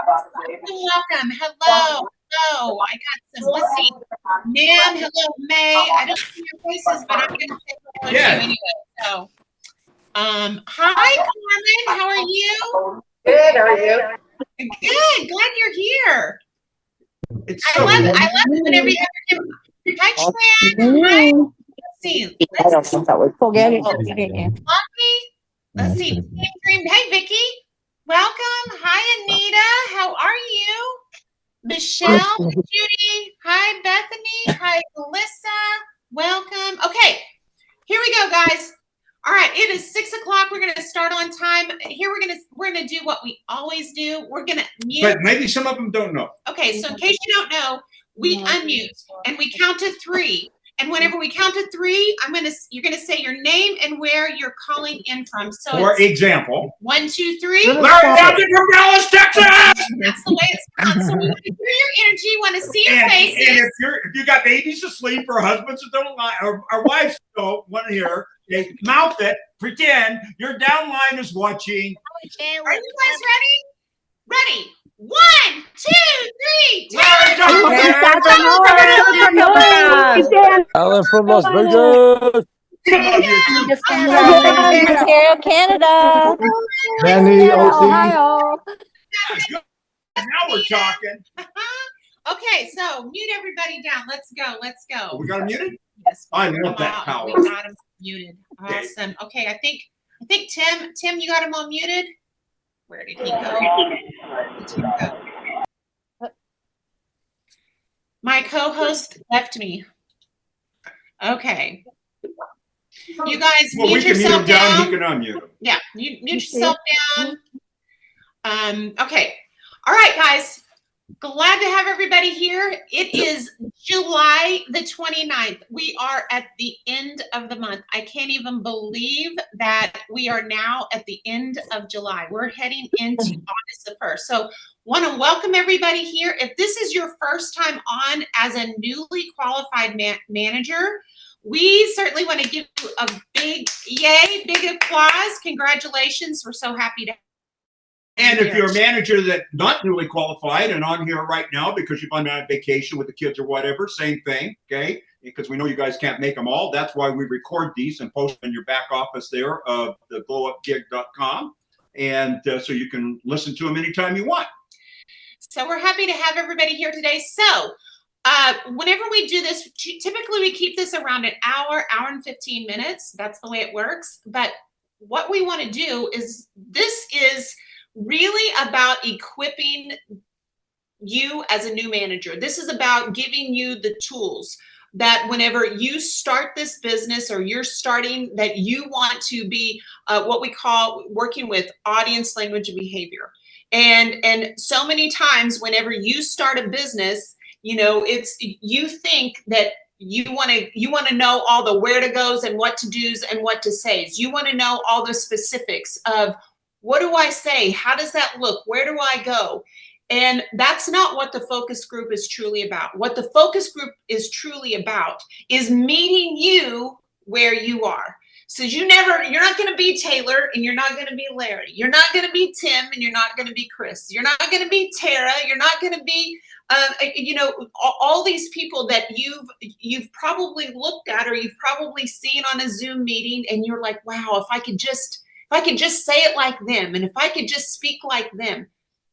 Welcome. Hello. Hello. I got some. Let's see. Ma'am. Hello, May. I don't see your voices, but I'm going to say hello to you anyway. So, hi, Carmen. How are you? Good. How are you? Good. Glad you're here. I love it whenever you have your hi, Tran. Hi. Let's see. I don't think that would forget it. Let's see. Hey, Vicky. Welcome. Hi, Anita. How are you? Michelle, Judy. Hi, Bethany. Hi, Melissa. Welcome. Okay, here we go, guys. All right, it is 6 o'clock. We're gonna start on time. Here we're gonna do what we always do. We're gonna mute. But maybe some of them don't know. Okay, so in case you don't know, we unmute and we count to 3. And whenever we count to 3, you're gonna say your name and where you're calling in from. So for example, 1, 2, 3. Larry Captain from Dallas, Texas. That's the way it's done. So we want to hear your energy, want to see your faces. And if you got babies asleep or husbands that don't like or wives don't want to hear, they mouth it, pretend your downline is watching. Are you guys ready? Ready. 1, 2, 3. Alan from Las Vegas. Canada. Danny, Ohio. Now we're talking. Okay, so mute everybody down. Let's go. Let's go. We got him muted? Yes. I know that power. We got him muted. Awesome. Okay, I think Tim, you got him all muted? Where did he go? My co-host left me. Okay. You guys mute yourself down. He can unmute him. Yeah, mute yourself down. Okay. All right, guys. Glad to have everybody here. It is July the 29th. We are at the end of the month. I can't even believe that we are now at the end of July. We're heading into August the 1st. So want to welcome everybody here. If this is your first time on as a newly qualified manager, we certainly want to give you a big applause. Congratulations. We're so happy to. And if you're a manager that's not newly qualified and on here right now because you've been on vacation with the kids or whatever, same thing, okay? Because we know you guys can't make them all. That's why we record these and post them in your back office there of the glowupgig.com. And so you can listen to them anytime you want. So we're happy to have everybody here today. So whenever we do this, typically we keep this around an hour and 15 minutes. That's the way it works. But what we want to do is this is really about equipping you as a new manager. This is about giving you the tools that whenever you start this business or you're starting, that you want to be what we call working with audience language and behavior. And so many times whenever you start a business, you know, you think that you want to know all the where to goes and what to do's and what to says. You want to know all the specifics of what do I say? How does that look? Where do I go? And that's not what the focus group is truly about. What the focus group is truly about is meeting you where you are. So you're not going to be Taylor and you're not going to be Larry. You're not going to be Tim and you're not going to be Chris. You're not going to be Tara. You're not going to be, all these people that you've probably looked at or you've probably seen on a Zoom meeting and you're like, wow, if I could just say it like them and if I could just speak like them.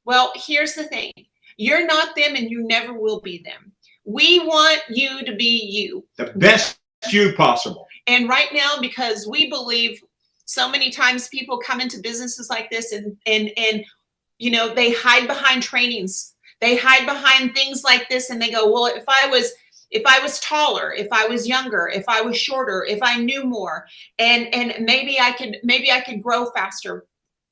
Well, here's the thing. You're not them and you never will be them. We want you to be you. The best you possible. And right now, because we believe so many times people come into businesses like this and you know, they hide behind trainings. They hide behind things like this and they go, well, if I was taller, if I was younger, if I was shorter, if I knew more, and maybe I could grow faster.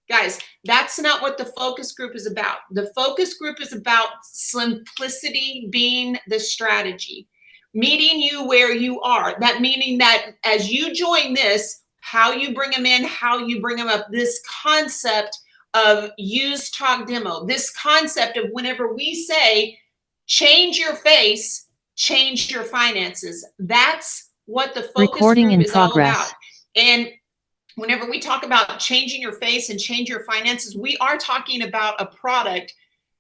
Guys, that's not what the focus group is about. The focus group is about simplicity being the strategy, meeting you where you are. That meaning that as you join this, how you bring them in, how you bring them up, this concept of use, talk, demo, this concept of whenever we say, change your face, change your finances. That's what the focus group is all about. And whenever we talk about changing your face and change your finances, we are talking about a product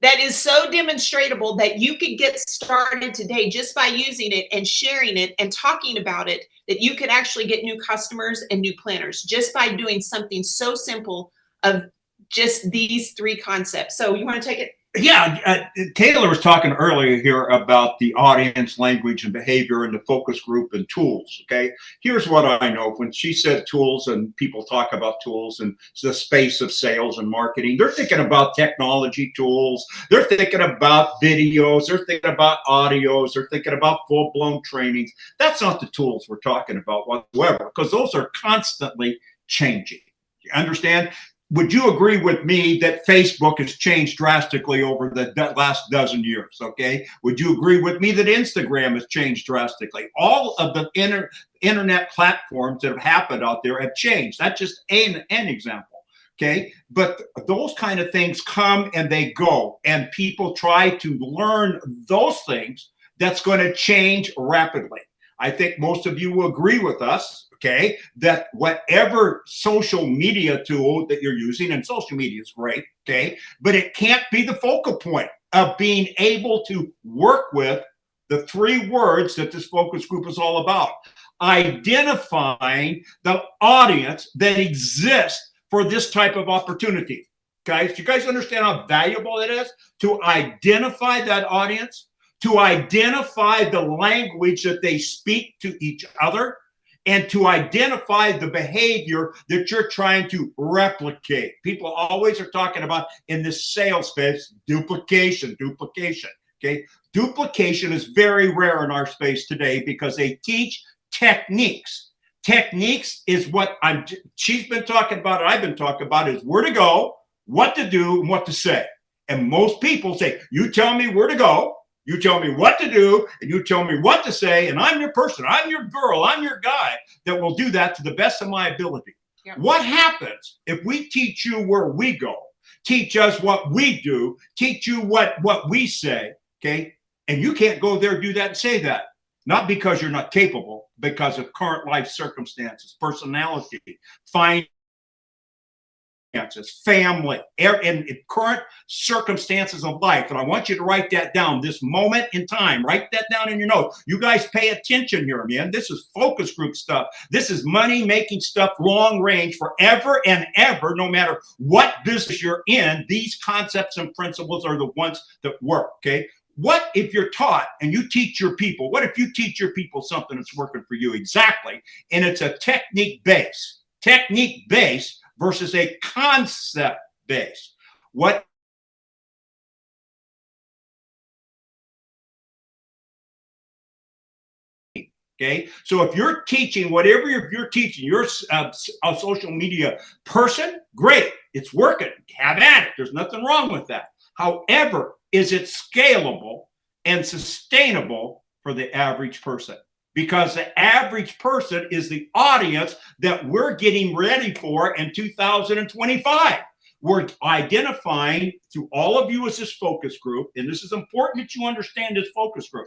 that is so demonstratable that you could get started today just by using it and sharing it and talking about it, that you could actually get new customers and new planners just by doing something so simple of just these 3 concepts. So you want to take it? Yeah, Taylor was talking earlier here about the audience, language, and behavior, and the focus group and tools. Okay, here's what I know. When she said tools, and people talk about tools and the space of sales and marketing, they're thinking about technology tools. They're thinking about videos. They're thinking about audios. They're thinking about full-blown trainings. That's not the tools we're talking about whatsoever, because those are constantly changing. You understand? Would you agree with me that Facebook has changed drastically over the last dozen years? Okay. Would you agree with me that Instagram has changed drastically? All of the internet platforms that have happened out there have changed. That's just an example. Okay. But those kind of things come and they go, and people try to learn those things that's going to change rapidly. I think most of you will agree with us, okay, that whatever social media tool that you're using, and social media is great, okay, but it can't be the focal point of being able to work with the 3 words that this focus group is all about. Identifying the audience that exists for this type of opportunity. Guys, do you guys understand how valuable it is to identify that audience? To identify the language that they speak to each other, and to identify the behavior that you're trying to replicate. People always are talking about in this sales space, duplication, okay? Duplication is very rare in our space today because they teach techniques. Techniques is what she's been talking about, and I've been talking about, is where to go, what to do, and what to say. And most people say, you tell me where to go, you tell me what to do, and you tell me what to say, and I'm your person, I'm your girl, I'm your guy that will do that to the best of my ability. Yep. What happens if we teach you where we go, teach us what we do, teach you what we say, okay? And you can't go there, do that, and say that. Not because you're not capable, because of current life circumstances, personality, family, and current circumstances of life. And I want you to write that down, this moment in time. Write that down in your notes. You guys pay attention here, man. This is focus group stuff. This is money-making stuff, long range, forever and ever, no matter what business you're in. These concepts and principles are the ones that work, okay? What if you're taught and you teach your people? What if you teach your people something that's working for you? Exactly. And it's a technique base. Technique base versus a concept base. What okay? So if you're teaching, whatever you're teaching, you're a social media person, great. It's working. Have at it. There's nothing wrong with that. However, is it scalable and sustainable for the average person? Because the average person is the audience that we're getting ready for in 2025. We're identifying to all of you as this focus group, and this is important that you understand this focus group.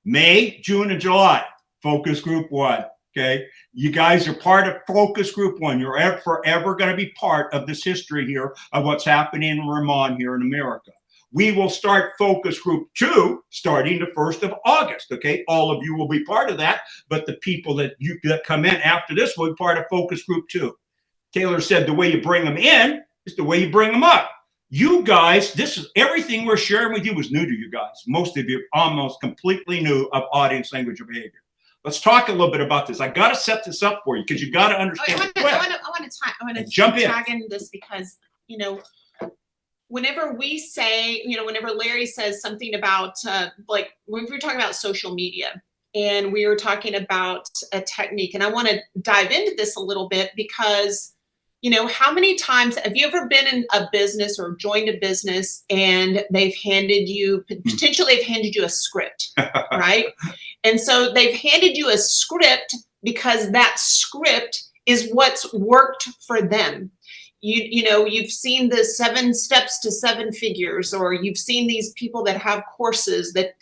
May, June, and July, focus group 1, okay? You guys are part of focus group 1. You're forever going to be part of this history here of what's happening in Vermont here in America. We will start focus group 2 starting the 1st of August, okay? All of you will be part of that, but the people that come in after this will be part of focus group 2. Taylor said the way you bring them in is the way you bring them up. You guys, this is everything we're sharing with you was new to you guys. Most of you almost completely new of audience, language, and behavior. Let's talk a little bit about this. I got to set this up for you because you got to understand. I want to jump in. tag in this because, you know, whenever we say, you know, whenever Larry says something about, like when we were talking about social media and we were talking about a technique, and I want to dive into this a little bit because, you know, how many times have you ever been in a business or joined a business and they've handed you, potentially they've handed you a script, right? And so they've handed you a script because that script is what's worked for them. You know, you've seen the 7 steps to 7 figures, or you've seen these people that have courses that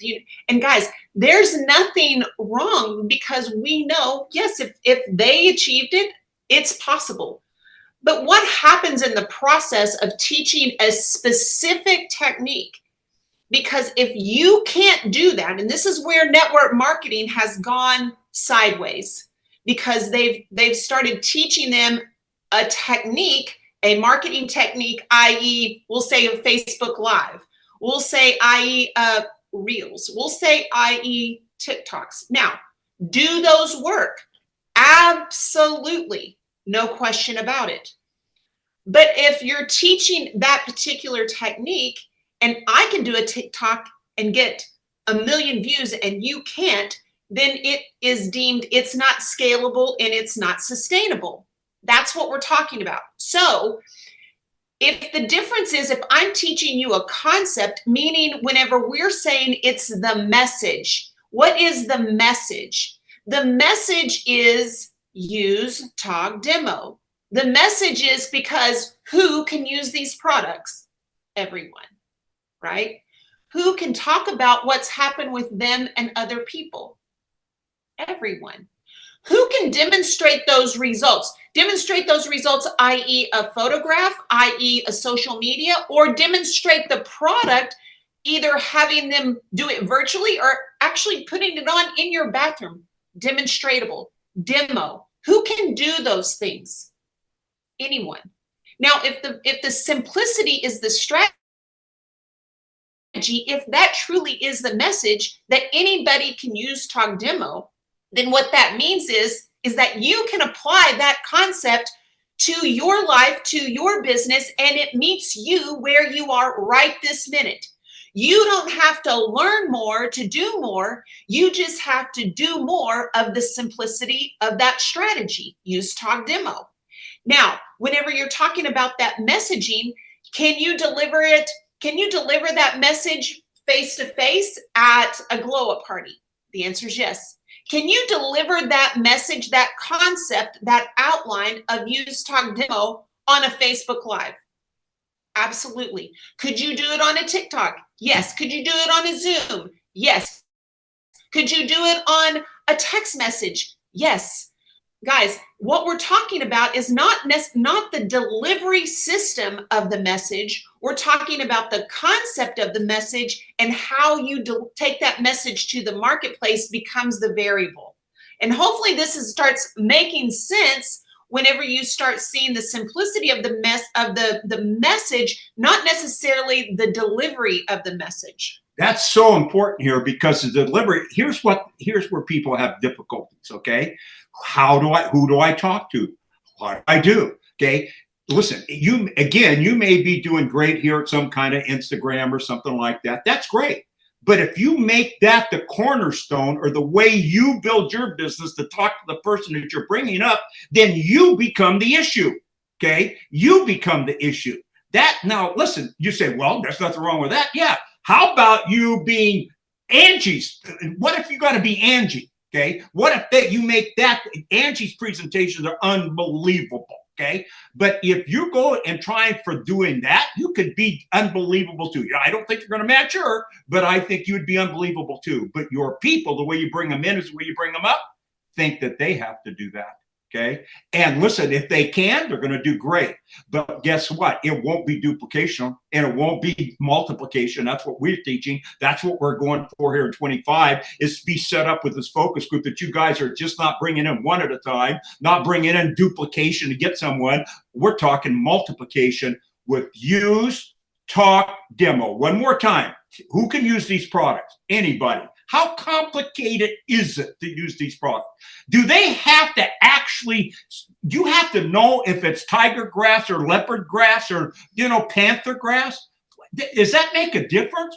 and guys, there's nothing wrong because we know, yes, if they achieved it, it's possible. But what happens in the process of teaching a specific technique? Because if you can't do that, and this is where network marketing has gone sideways, because they've started teaching them a technique, a marketing technique, i.e., we'll say a Facebook Live, we'll say i.e. Reels, we'll say i.e. TikToks. Now, do those work? Absolutely, no question about it. But if you're teaching that particular technique, and I can do a TikTok and get 1 million views and you can't, then it is deemed it's not scalable and it's not sustainable. That's what we're talking about. So if the difference is, if I'm teaching you a concept, meaning whenever we're saying it's the message, what is the message? The message is use Tog Demo. The message is because who can use these products? Everyone, right? Who can talk about what's happened with them and other people? Everyone. Who can demonstrate those results? Demonstrate those results, i.e. a photograph, i.e. a social media, or demonstrate the product, either having them do it virtually or actually putting it on in your bathroom. Demonstratable, demo. Who can do those things? Anyone. Now, if the simplicity is the strategy, if that truly is the message that anybody can use Tog Demo, then what that means is that you can apply that concept to your life, to your business, and it meets you where you are right this minute. You don't have to learn more to do more. You just have to do more of the simplicity of that strategy. Use Tog Demo. Now, whenever you're talking about that messaging, can you deliver it? Can you deliver that message face to face at a glow up party? The answer is yes. Can you deliver that message, that concept, that outline of use Tog Demo on a Facebook Live? Absolutely. Could you do it on a TikTok? Yes. Could you do it on a Zoom? Yes. Could you do it on a text message? Yes. Guys, what we're talking about is not the delivery system of the message. We're talking about the concept of the message, and how you take that message to the marketplace becomes the variable. And hopefully this starts making sense whenever you start seeing the simplicity of the message, not necessarily the delivery of the message. That's so important here, because the delivery, here's where people have difficulties, okay? Who do I talk to? What do I do? Okay. Listen, you may be doing great here at some kind of Instagram or something like that. That's great. But if you make that the cornerstone, or the way you build your business, to talk to the person that you're bringing up, then you become the issue. Okay. You become the issue. Now listen, you say, well, there's nothing wrong with that. Yeah. How about you being Angie's? What if you got to be Angie? Okay. What if you make that? Angie's presentations are unbelievable. Okay. But if you go and try for doing that, you could be unbelievable too. I don't think you're going to match her, but I think you'd be unbelievable too. But your people, the way you bring them in is the way you bring them up, think that they have to do that. Okay. And listen, if they can, they're going to do great. But guess what? It won't be duplication, and it won't be multiplication. That's what we're teaching. That's what we're going for here in 25, is to be set up with this focus group, that you guys are just not bringing in one at a time, not bringing in duplication to get someone. We're talking multiplication with use Tog Demo. One more time. Who can use these products? Anybody. How complicated is it to use these products? Do they have to you have to know if it's tiger grass or leopard grass or, panther grass? Does that make a difference?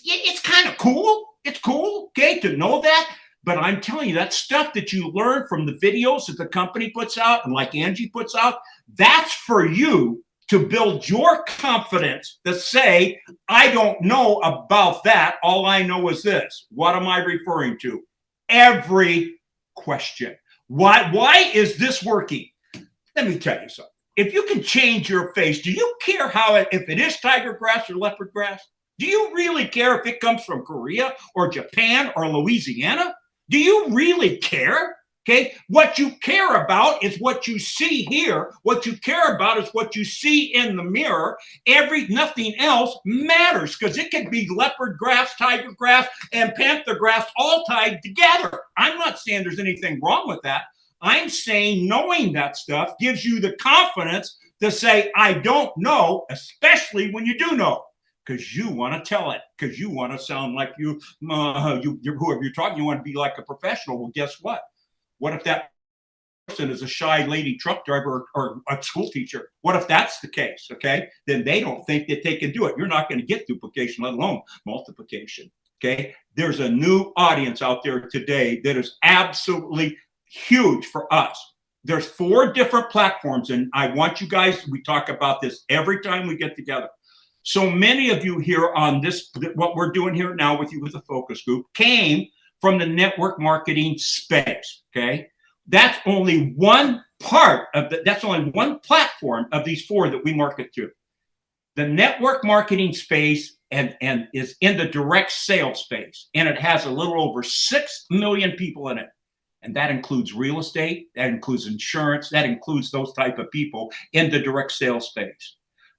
It's kind of cool. It's cool, okay, to know that. But I'm telling you, that stuff that you learn from the videos that the company puts out, and like Angie puts out, that's for you to build your confidence to say, I don't know about that. All I know is this. What am I referring to? Every question. Why is this working? Let me tell you something. If you can change your face, do you care if it is tiger grass or leopard grass? Do you really care if it comes from Korea or Japan or Louisiana? Do you really care? Okay, what you care about is what you see here. What you care about is what you see in the mirror. Nothing else matters, because it could be leopard grass, tiger grass, and panther grass all tied together. I'm not saying there's anything wrong with that. I'm saying knowing that stuff gives you the confidence to say, I don't know, especially when you do know, because you want to tell it, because you want to sound like whoever you're talking, you want to be like a professional. Well, guess what? What if that person is a shy lady truck driver or a school teacher? What if that's the case? Okay, then they don't think that they can do it. You're not going to get duplication, let alone multiplication. Okay, there's a new audience out there today that is absolutely huge for us. There's 4 different platforms, and I want you guys, we talk about this every time we get together. So many of you here on this, what we're doing here now with you with the focus group, came from the network marketing space, okay? That's only one part of that's only one platform of these 4 that we market to. The network marketing space and is in the direct sales space, and it has a little over 6 million people in it. And that includes real estate, that includes insurance, that includes those type of people in the direct sales space.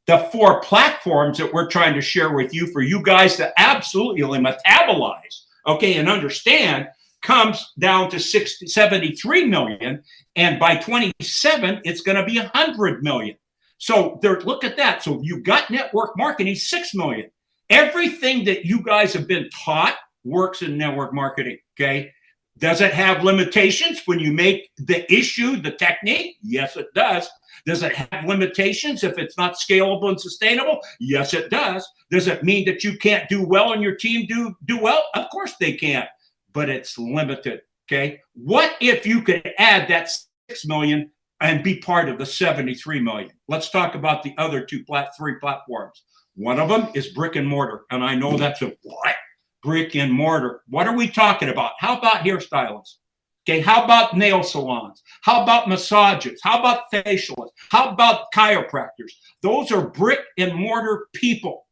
The 4 platforms that we're trying to share with you for you guys to absolutely metabolize, okay, and understand, comes down to 73 million, and by 27 it's going to be 100 million. So look at that. So you got network marketing, 6 million. Everything that you guys have been taught works in network marketing. Okay, does it have limitations when you make the issue the technique? Yes, it does. Does it have limitations if it's not scalable and sustainable? Yes, it does. Does it mean that you can't do well and your team do well? Of course they can, but it's limited. Okay. What if you could add that 6 million and be part of the 73 million? Let's talk about the other 3 platforms. One of them is brick and mortar. And I know that's a what? Brick and mortar. What are we talking about? How about hairstylists? Okay, how about nail salons? How about massages? How about facialists? How about chiropractors? Those are brick and mortar people.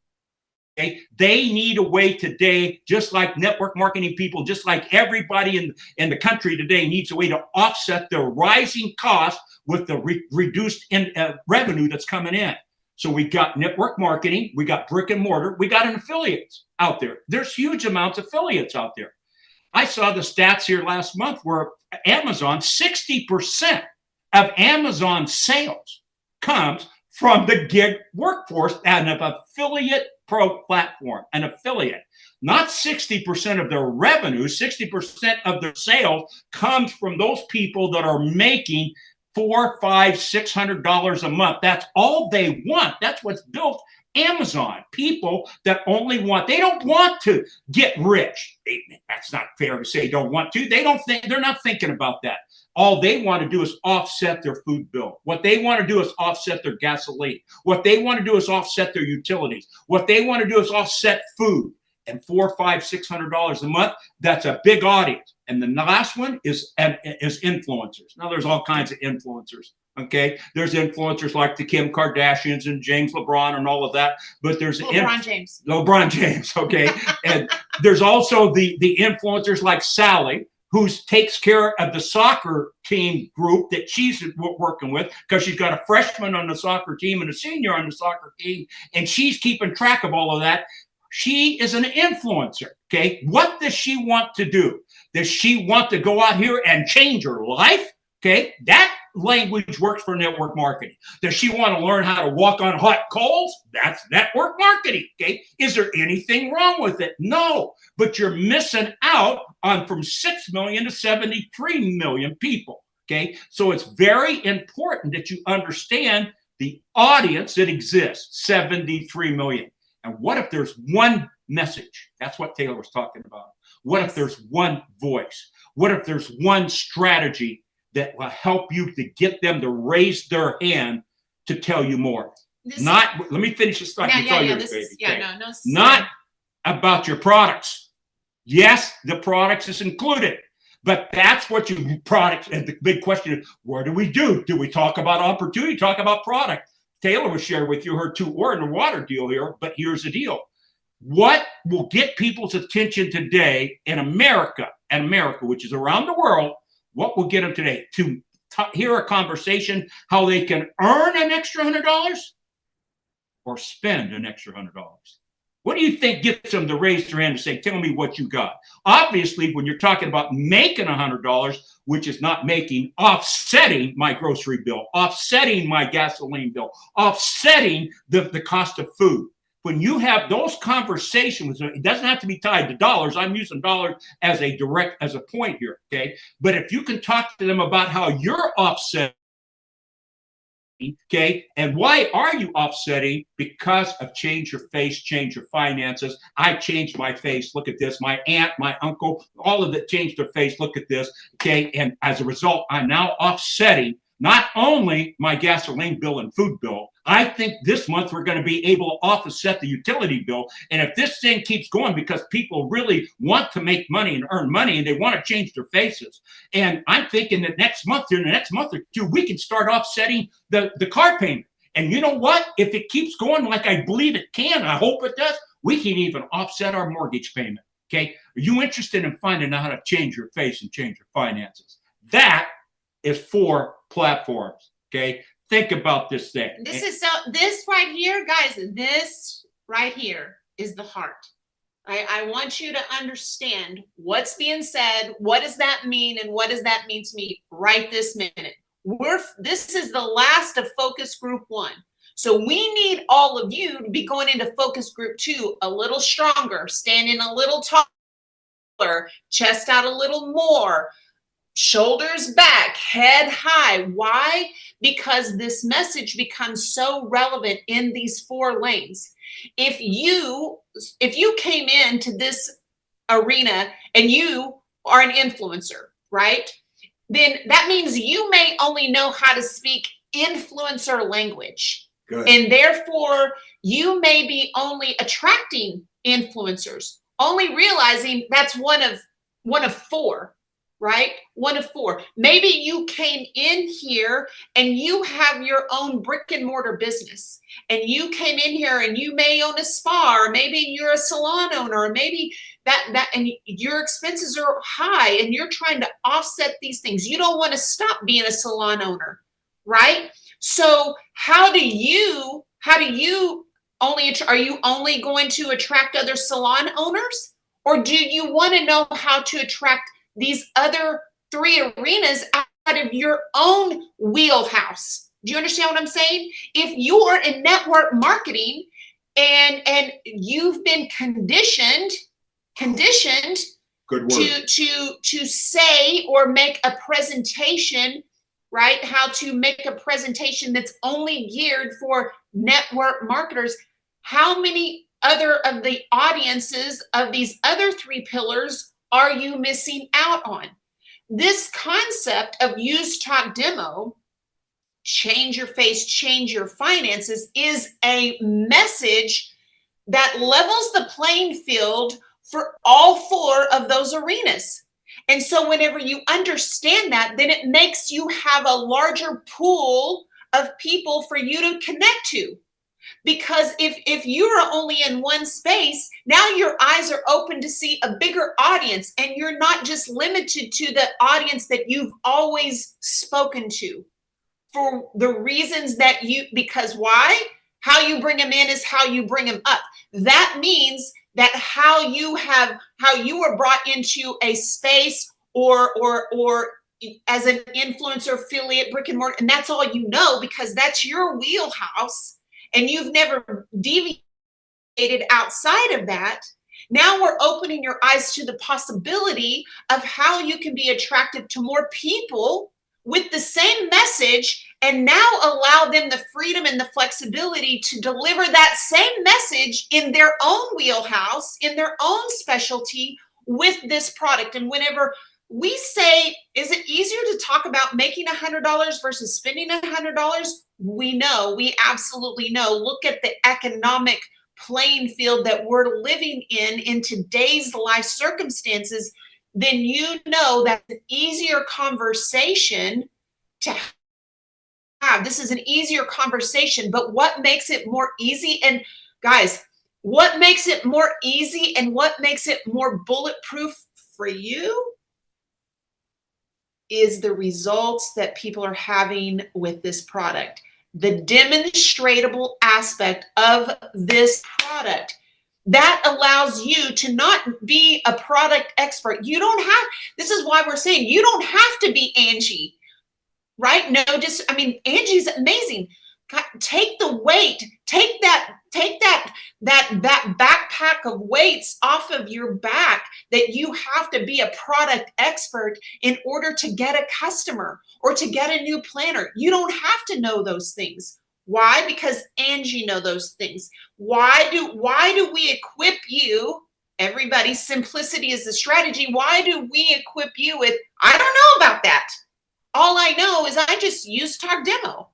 Okay, they need a way today, just like network marketing people, just like everybody in the country today needs a way to offset the rising cost with the reduced revenue that's coming in. So we got network marketing, we got brick and mortar, we got an affiliates out there. There's huge amounts of affiliates out there. I saw the stats here last month where Amazon, 60% of Amazon sales comes from the gig workforce and an affiliate platform, an affiliate. Not 60% of their revenue, 60% of their sales comes from those people that are making $400, $500, $600 a month. That's all they want. That's what's built Amazon. People that only want, they don't want to get rich. That's not fair to say don't want to. They're not thinking about that. All they want to do is offset their food bill. What they want to do is offset their gasoline. What they want to do is offset their utilities. What they want to do is offset food. And $400, $500, $600 a month, that's a big audience. And the last one is influencers. Now, there's all kinds of influencers. Okay, there's influencers like the Kim Kardashians and James LeBron and all of that, but there's LeBron James. Okay, and there's also the influencers like Sally, who takes care of the soccer team group that she's working with, because she's got a freshman on the soccer team and a senior on the soccer team, and she's keeping track of all of that. She is an influencer. Okay, what does she want to do? Does she want to go out here and change her life? Okay, that language works for network marketing. Does she want to learn how to walk on hot coals? That's network marketing. Okay, is there anything wrong with it? No, but you're missing out on from 6 million to 73 million people. Okay, so it's very important that you understand the audience that exists, 73 million. And what if there's one message? That's what Taylor was talking about. What if there's one voice? What if there's one strategy that will help you to get them to raise their hand to tell you more? Let me finish this thought. Not about your products. Yes, the products is included, but that's what your products. And the big question is, what do we do? Do we talk about opportunity? Talk about product? Taylor will share with you her 2 oar in the water deal here, but here's the deal. What will get people's attention today in America, which is around the world, What will get them today? To hear a conversation how they can earn an extra $100 or spend an extra $100? What do you think gets them to raise their hand and say, tell me what you got? Obviously, when you're talking about making $100, which is not making, offsetting my grocery bill, offsetting my gasoline bill, offsetting the cost of food. When you have those conversations, it doesn't have to be tied to dollars. I'm using dollars as a point here, okay? But if you can talk to them about how you're offsetting, okay, and why are you offsetting? Because of change your face, change your finances. I changed my face. Look at this. My aunt, my uncle, all of it changed their face. Look at this, okay? And as a result, I'm now offsetting not only my gasoline bill and food bill. I think this month we're going to be able to offset the utility bill. And if this thing keeps going, because people really want to make money and earn money and they want to change their faces. And I'm thinking that next month or two, we can start offsetting the car payment. And you know what? If it keeps going like I believe it can, I hope it does, we can even offset our mortgage payment. Okay. Are you interested in finding out how to change your face and change your finances? That is for platforms. Okay. Think about this thing. This right here, guys, this right here is the heart. I want you to understand what's being said. What does that mean? And what does that mean to me right this minute? This is the last of focus group 1. So we need all of you to be going into focus group 2 a little stronger, standing a little taller, chest out a little more, shoulders back, head high. Why? Because this message becomes so relevant in these 4 lanes. If you came into this arena and you are an influencer, right? Then that means you may only know how to speak influencer language. Good. And therefore you may be only attracting influencers, only realizing that's one of 4. Right? 1 of 4. Maybe you came in here and you have your own brick and mortar business, and you came in here and you may own a spa, or maybe you're a salon owner, or maybe and your expenses are high and you're trying to offset these things. You don't want to stop being a salon owner, right? So are you only going to attract other salon owners, or do you want to know how to attract these other 3 arenas out of your own wheelhouse? Do you understand what I'm saying? If you are in network marketing and you've been conditioned Good word. to say or make a presentation, right? How to make a presentation that's only geared for network marketers. How many other of the audiences of these other 3 pillars are you missing out on? This concept of use, talk, demo, change your face, change your finances, is a message that levels the playing field for all 4 of those arenas. And so whenever you understand that, then it makes you have a larger pool of people for you to connect to. Because if you are only in one space, now your eyes are open to see a bigger audience, and you're not just limited to the audience that you've always spoken to for the reasons that because why? How you bring them in is how you bring them up. That means that how you were brought into a space or as an influencer, affiliate, brick and mortar, and that's all you know, because that's your wheelhouse. And you've never deviated outside of that. Now we're opening your eyes to the possibility of how you can be attractive to more people with the same message, and now allow them the freedom and the flexibility to deliver that same message in their own wheelhouse, in their own specialty with this product. And whenever we say, is it easier to talk about making $100 versus spending $100? We absolutely know. Look at the economic playing field that we're living in today's life circumstances. Then you know that's an easier conversation to have. This is an easier conversation, but what makes it more easy? And guys, what makes it more easy and what makes it more bulletproof for you is the results that people are having with this product. The demonstratable aspect of this product that allows you to not be a product expert. You don't have, this is why we're saying you don't have to be Angie, right? No, just, I mean, Angie's amazing. Take the weight, take that backpack of weights off of your back that you have to be a product expert in order to get a customer or to get a new planner. You don't have to know those things. Why? Because Angie knows those things. Why do we equip you? Everybody, simplicity is the strategy. Why do we equip you with, I don't know about that. All I know is I just use Talk Demo.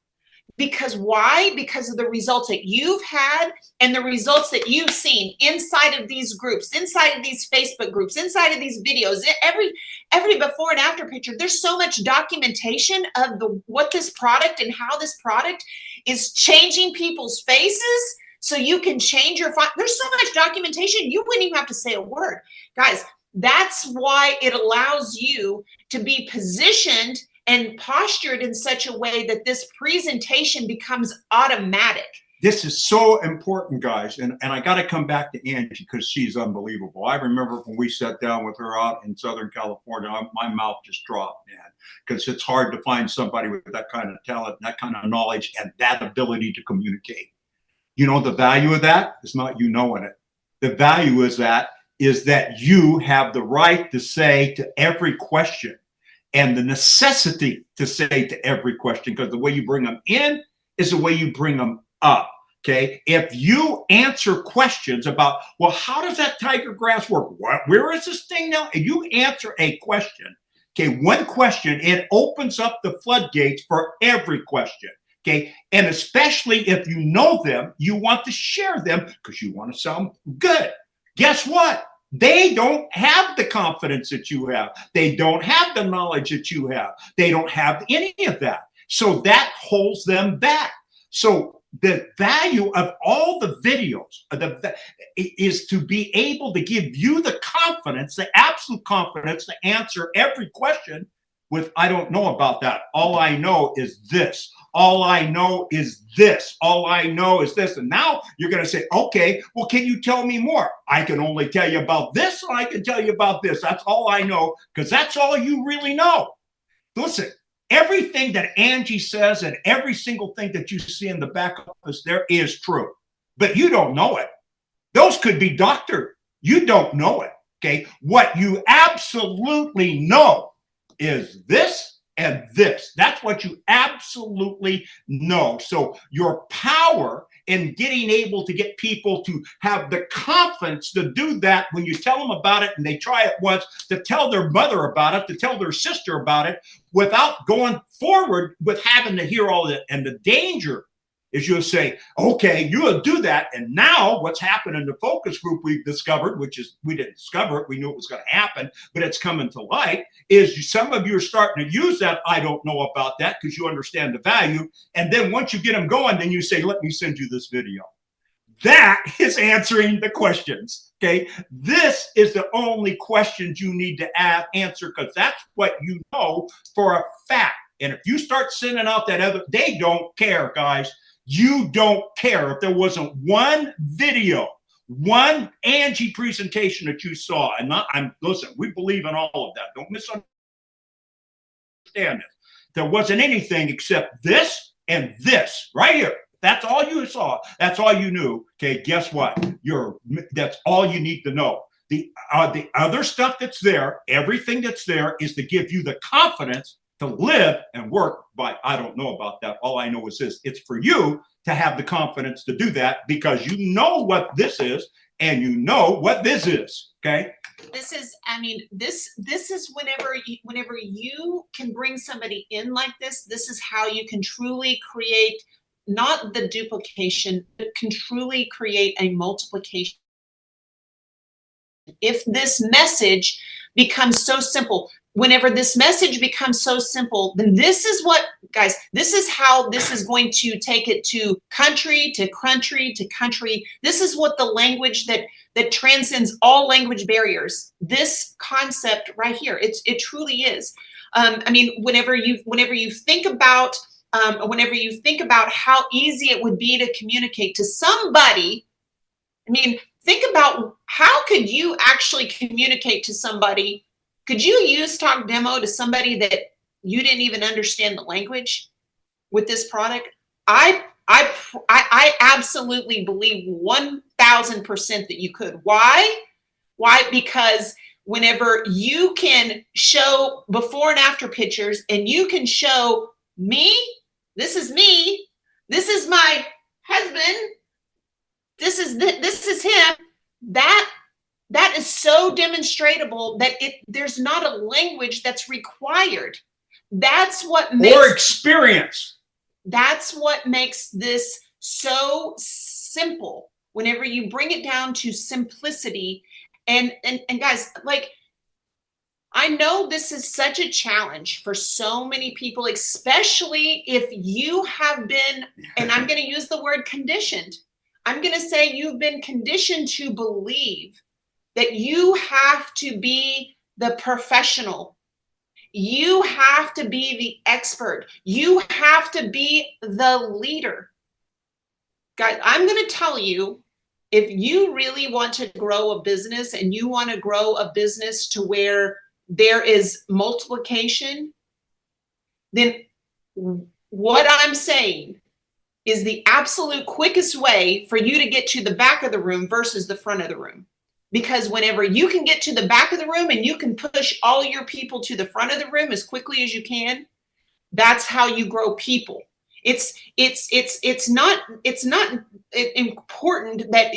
Because why? Because of the results that you've had and the results that you've seen inside of these groups, inside of these Facebook groups, inside of these videos, every before and after picture. There's so much documentation of what this product and how this product is changing people's faces. So you can change your font. There's so much documentation. You wouldn't even have to say a word. Guys, that's why it allows you to be positioned and postured in such a way that this presentation becomes automatic. This is so important, guys. And I got to come back to Angie because she's unbelievable. I remember when we sat down with her out in Southern California, my mouth just dropped, man, because it's hard to find somebody with that kind of talent, that kind of knowledge, and that ability to communicate. You know, the value of that is not you knowing it. The value is that you have the right to say to every question, and the necessity to say to every question, because the way you bring them in is the way you bring them up, okay? If you answer questions about, well, how does that tiger grass work? Where is this thing now? And you answer a question, okay, one question, it opens up the floodgates for every question, okay? And especially if you know them, you want to share them because you want to sound good. Guess what? They don't have the confidence that you have. They don't have the knowledge that you have. They don't have any of that. So that holds them back. So the value of all the videos is to be able to give you the confidence, the absolute confidence to answer every question with, I don't know about that. All I know is this. All I know is this. All I know is this. And now you're going to say, okay, well, can you tell me more? I can only tell you about this, or I can tell you about this. That's all I know, because that's all you really know. Listen, everything that Angie says and every single thing that you see in the back office there is true, but you don't know it. Those could be doctored. You don't know it, okay? What you absolutely know is this and this. That's what you absolutely know. So your power in getting able to get people to have the confidence to do that when you tell them about it and they try it once, to tell their mother about it, to tell their sister about it, without going forward with having to hear all that. And the danger is you'll say, okay, you'll do that. And now what's happened in the focus group we've discovered, which is, we didn't discover it, we knew it was going to happen, but it's coming to light, is some of you are starting to use that, I don't know about that, because you understand the value. And then once you get them going, then you say, let me send you this video. That is answering the questions, okay? This is the only questions you need to answer, because that's what you know for a fact. And if you start sending out that other, they don't care, guys. You don't care. If there wasn't one video, one Angie presentation that you saw, and listen, we believe in all of that. Don't misunderstand this. There wasn't anything except this and this right here. That's all you saw. That's all you knew. Okay, guess what? That's all you need to know. The other stuff that's there, everything that's there, is to give you the confidence to live and work by, I don't know about that. All I know is this. It's for you to have the confidence to do that, because you know what this is and you know what this is, okay? This is, I mean, this is whenever you can bring somebody in like this, this is how you can truly create, not the duplication, but can truly create a multiplication. If this message becomes so simple, whenever this message becomes so simple, then this is what, guys, this is how this is going to take it to country to country to country. This is what the language that transcends all language barriers. This concept right here, it truly is. I mean, whenever you think about how easy it would be to communicate to somebody, I mean, think about how could you actually communicate to somebody? Could you use Talk Demo to somebody that you didn't even understand the language with this product? I absolutely believe 1000% that you could. Why? Because whenever you can show before and after pictures, and you can show me, this is my husband, this is him, that is so demonstratable that there's not a language that's required. That's what makes, or experience. That's what makes this so simple. Whenever you bring it down to simplicity, and guys, like, I know this is such a challenge for so many people, especially if you have been, and I'm going to use the word conditioned. I'm going to say you've been conditioned to believe that you have to be the professional. You have to be the expert. You have to be the leader. Guys, I'm going to tell you, if you really want to grow a business, and you want to grow a business to where there is multiplication, then what I'm saying is the absolute quickest way for you to get to the back of the room versus the front of the room. Because whenever you can get to the back of the room and you can push all your people to the front of the room as quickly as you can, that's how you grow people. It's not important that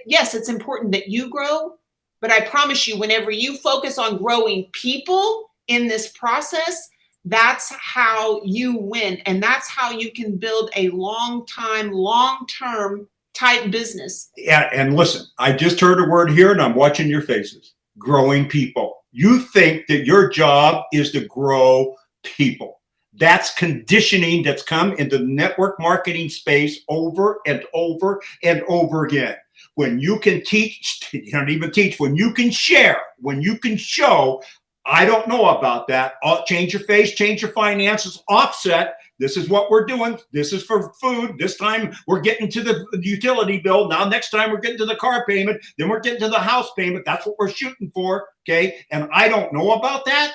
yes, it's important that you grow, but I promise you, whenever you focus on growing people in this process, that's how you win, and that's how you can build a long-term type business. Yeah, and listen, I just heard a word here, and I'm watching your faces. Growing people. You think that your job is to grow people. That's conditioning that's come into the network marketing space over and over and over again. When you can teach, you don't even teach, when you can share, when you can show, I don't know about that. Change your face, change your finances, offset. This is what we're doing. This is for food. This time we're getting to the utility bill. Now next time we're getting to the car payment. Then we're getting to the house payment. That's what we're shooting for, okay? And I don't know about that.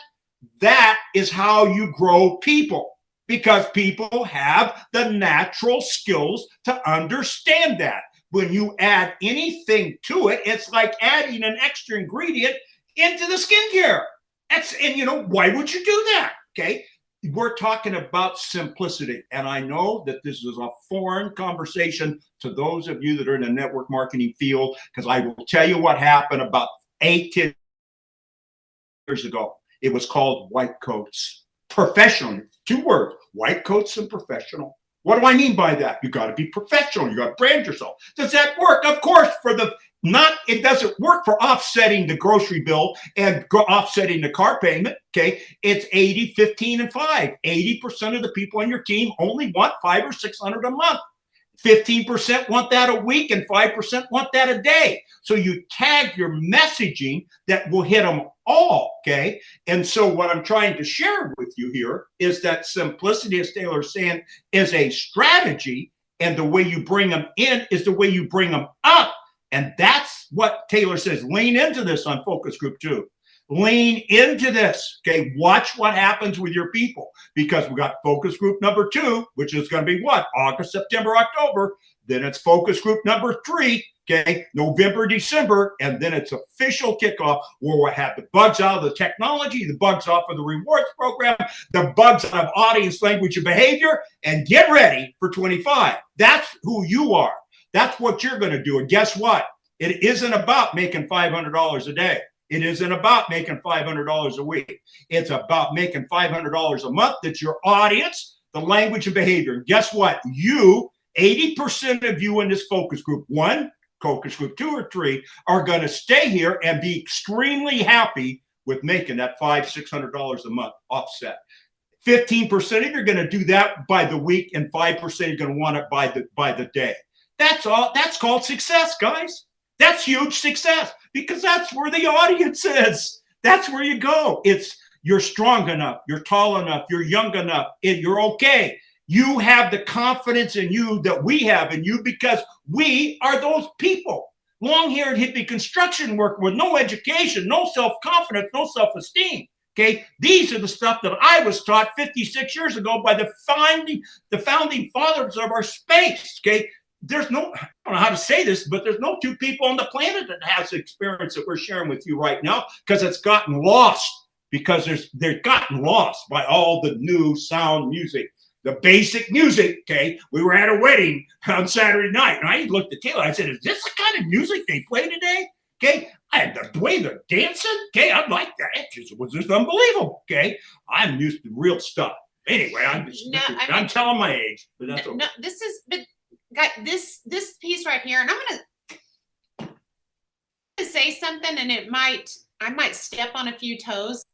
That is how you grow people, because people have the natural skills to understand that. When you add anything to it, it's like adding an extra ingredient into the skincare. And you know, why would you do that? Okay. We're talking about simplicity. And I know that this is a foreign conversation to those of you that are in the network marketing field, because I will tell you what happened about 8-10 years ago. It was called white coats. Professional, 2 words, white coats and professional. What do I mean by that? You got to be professional. You got to brand yourself. Does that work? Of course, it doesn't work for offsetting the grocery bill and offsetting the car payment. Okay. It's 80, 15, and 5. 80% of the people on your team only want $500 or $600 a month. 15% want that a week, and 5% want that a day. So you tag your messaging that will hit them all, okay? And so what I'm trying to share with you here is that simplicity, as Taylor's saying, is a strategy, and the way you bring them in is the way you bring them up. And that's what Taylor says. Lean into this on Focus Group 2. Lean into this, okay? Watch what happens with your people, because we got Focus Group number 2, which is going to be what? August, September, October. Then it's Focus Group number 3, okay? November, December, and then it's official kickoff, where we'll have the bugs out of the technology, the bugs off of the rewards program, the bugs out of audience, language, and behavior, and get ready for 25. That's who you are. That's what you're going to do. And guess what? It isn't about making $500 a day. It isn't about making $500 a week. It's about making $500 a month. That's your audience, the language and behavior. And guess what? 80% of you in this focus group 1, focus group 2 or 3, are going to stay here and be extremely happy with making that $500-$600 a month offset. 15% of you are going to do that by the week, and 5% are going to want it by the day. That's all. That's called success, guys. That's huge success, because that's where the audience is. That's where you go. you're strong enough, you're tall enough, you're young enough, you're okay. You have the confidence in you that we have in you because we are those people. Long-haired hippie construction worker with no education, no self-confidence, no self-esteem. Okay, these are the stuff that I was taught 56 years ago by the founding fathers of our space. Okay, there's no, I don't know how to say this, but there's no two people on the planet that has the experience that we're sharing with you right now because it's gotten lost. Because they're gotten lost by all the new sound music, the basic music. Okay, we were at a wedding on Saturday night, and I looked at Taylor. I said, "Is this the kind of music they play today?" Okay, the way they're dancing. Okay, I'm like that. It was just unbelievable. Okay, I'm used to real stuff. Anyway, I'm telling my age, but that's okay. No, this is, but guys, this piece right here, and I'm gonna say something, and I might step on a few toes.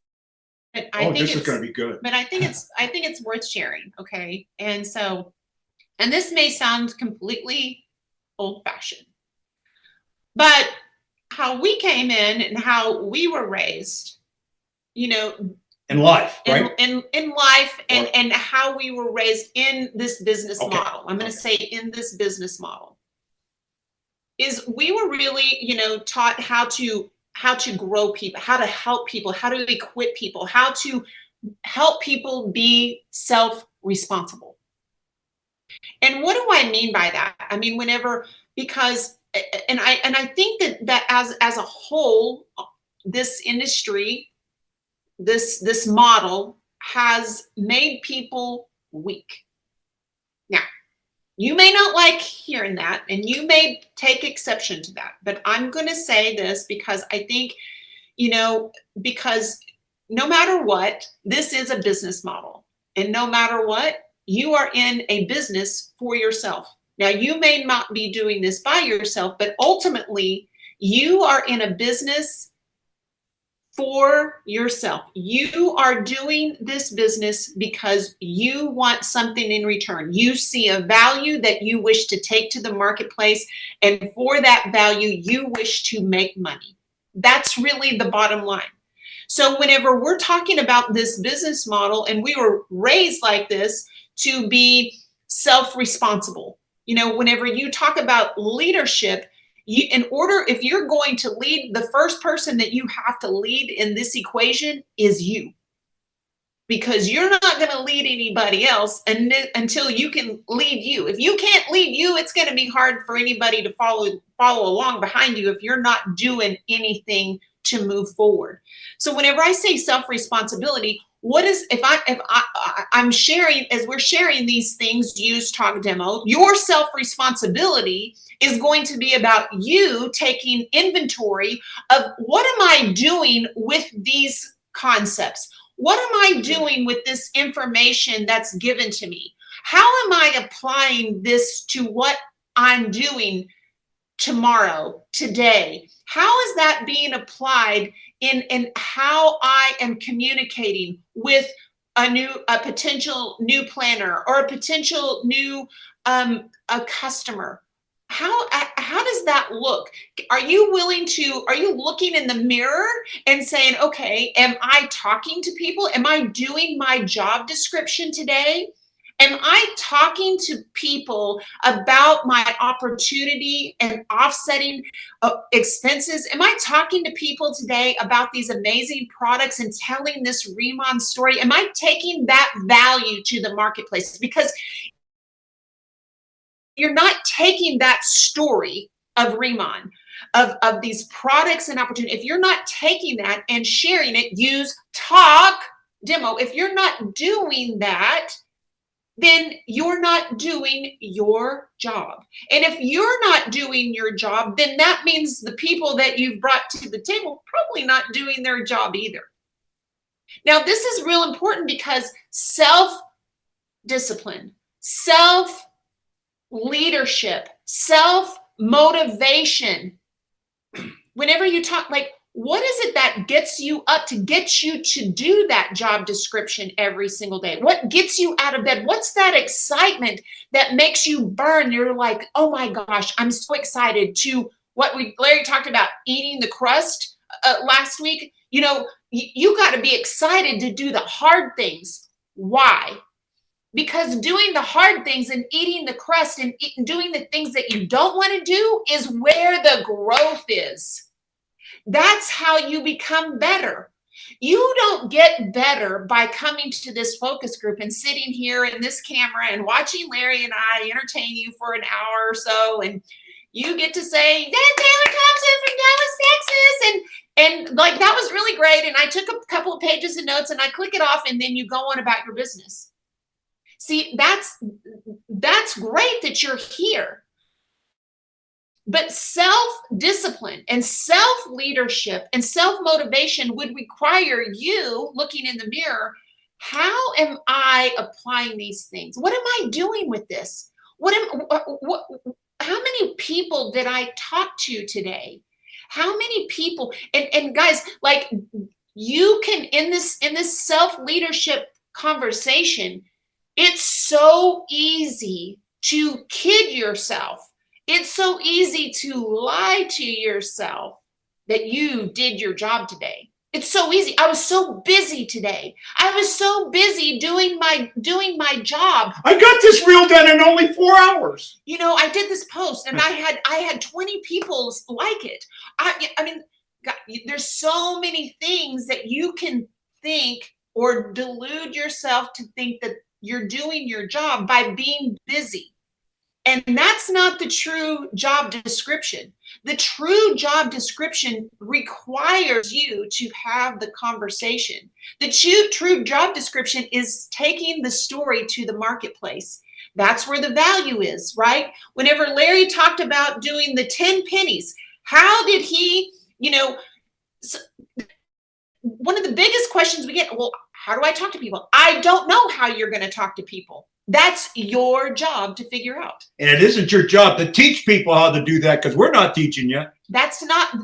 But I think this is going to be good. But I think it's worth sharing. Okay. And so, and this may sound completely old fashioned, but how we came in and how we were raised, you know, in life, right? In life and how we were raised in this business model. I'm going to say in this business model is we were really, you know, taught how to grow people, how to help people, how to equip people, how to help people be self-responsible. And what do I mean by that? I mean, because I think that as a whole, this industry, this model has made people weak. Now, you may not like hearing that, and you may take exception to that, but I'm going to say this because I think, you know, because no matter what, this is a business model. And no matter what, you are in a business for yourself. Now, you may not be doing this by yourself, but ultimately, you are in a business for yourself. You are doing this business because you want something in return. You see a value that you wish to take to the marketplace, and for that value, you wish to make money. That's really the bottom line. So whenever we're talking about this business model, and we were raised like this to be self-responsible, you know, whenever you talk about leadership, if you're going to lead, the first person that you have to lead in this equation is you, because you're not going to lead anybody else until you can lead you. If you can't lead you, it's going to be hard for anybody to follow along behind you if you're not doing anything to move forward. So whenever I say self-responsibility, I'm sharing, as we're sharing these things, use, talk, demo, your self-responsibility is going to be about you taking inventory of what am I doing with these concepts? What am I doing with this information that's given to me? How am I applying this to what I'm doing tomorrow, today? How is that being applied in how I am communicating with a potential new planner or a potential new a customer? How does that look? Are you looking in the mirror and saying, okay, am I talking to people? Am I doing my job description today? Am I talking to people about my opportunity and offsetting expenses? Am I talking to people today about these amazing products and telling this Riemann story? Am I taking that value to the marketplace? Because you're not taking that story of Riemann, of these products and opportunity. If you're not taking that and sharing it, use, talk, demo. If you're not doing that, then you're not doing your job. And if you're not doing your job, then that means the people that you've brought to the table probably not doing their job either. Now, this is real important because self-discipline, self-leadership, self-motivation, whenever you talk, like, what is it that gets you up to get you to do that job description every single day? What gets you out of bed? What's that excitement that makes you burn? You're like, oh my gosh, I'm so excited to what Larry talked about, eating the crust last week. You know, you got to be excited to do the hard things. Why? Because doing the hard things and eating the crust and doing the things that you don't want to do is where the growth is. That's how you become better. You don't get better by coming to this focus group and sitting here in this camera and watching Larry and I entertain you for an hour or so. And you get to say, that's Taylor Thompson from Dallas, Texas. And like, that was really great. And I took a couple of pages of notes and I click it off and then you go on about your business. See, that's great that you're here. But self-discipline and self-leadership and self-motivation would require you looking in the mirror. How am I applying these things? What am I doing with this? How many people did I talk to today? How many people? And guys, like, you can, in this self-leadership conversation, it's so easy to kid yourself. It's so easy to lie to yourself that you did your job today. It's so easy. I was so busy today. I was so busy doing my job. I got this reel done in only 4 hours. You know, I did this post and I had 20 people like it. I mean, God, there's so many things that you can think or delude yourself to think that you're doing your job by being busy. And that's not the true job description. The true job description requires you to have the conversation. The true job description is taking the story to the marketplace. That's where the value is, right? Whenever Larry talked about doing the 10 pennies, how did he, one of the biggest questions we get, well, how do I talk to people? I don't know how you're going to talk to people. That's your job to figure out. And it isn't your job to teach people how to do that because we're not teaching you. That's not,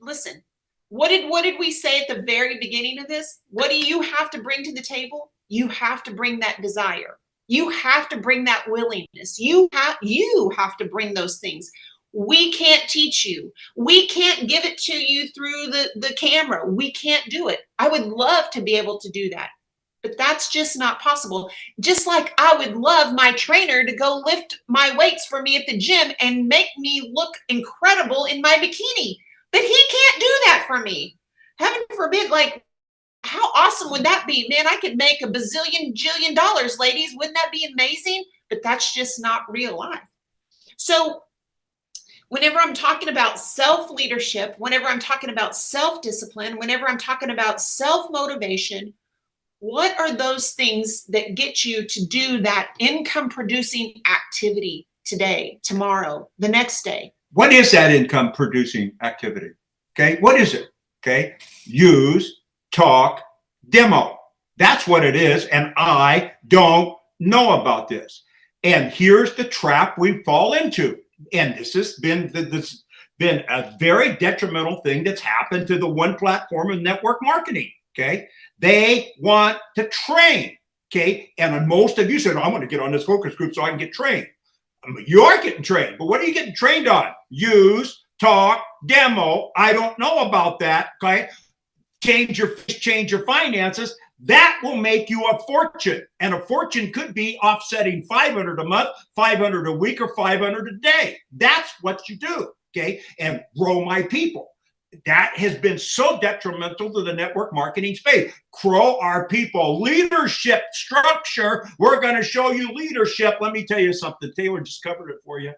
listen, what did we say at the very beginning of this? What do you have to bring to the table? You have to bring that desire. You have to bring that willingness. You have to bring those things. We can't teach you. We can't give it to you through the camera. We can't do it. I would love to be able to do that, but that's just not possible. Just like I would love my trainer to go lift my weights for me at the gym and make me look incredible in my bikini, but he can't do that for me. Heaven forbid, like, how awesome would that be? Man, I could make a bazillion, jillion dollars, ladies. Wouldn't that be amazing? But that's just not real life. So whenever I'm talking about self-leadership, whenever I'm talking about self-discipline, whenever I'm talking about self-motivation, what are those things that get you to do that income-producing activity today, tomorrow, the next day? What is that income-producing activity? Okay, what is it? Okay, use, talk, demo. That's what it is, and I don't know about this. And here's the trap we fall into. And this has been a very detrimental thing that's happened to the one platform of network marketing. Okay, they want to train. Okay, and most of you said, I want to get on this focus group so I can get trained. You are getting trained, but what are you getting trained on? Use, talk, demo. I don't know about that. Okay, change your finances. That will make you a fortune, and a fortune could be offsetting $500 a month, $500 a week, or $500 a day. That's what you do, okay? And grow my people. That has been so detrimental to the network marketing space. Grow our people. Leadership structure. We're going to show you leadership. Let me tell you something. Taylor just covered it for you.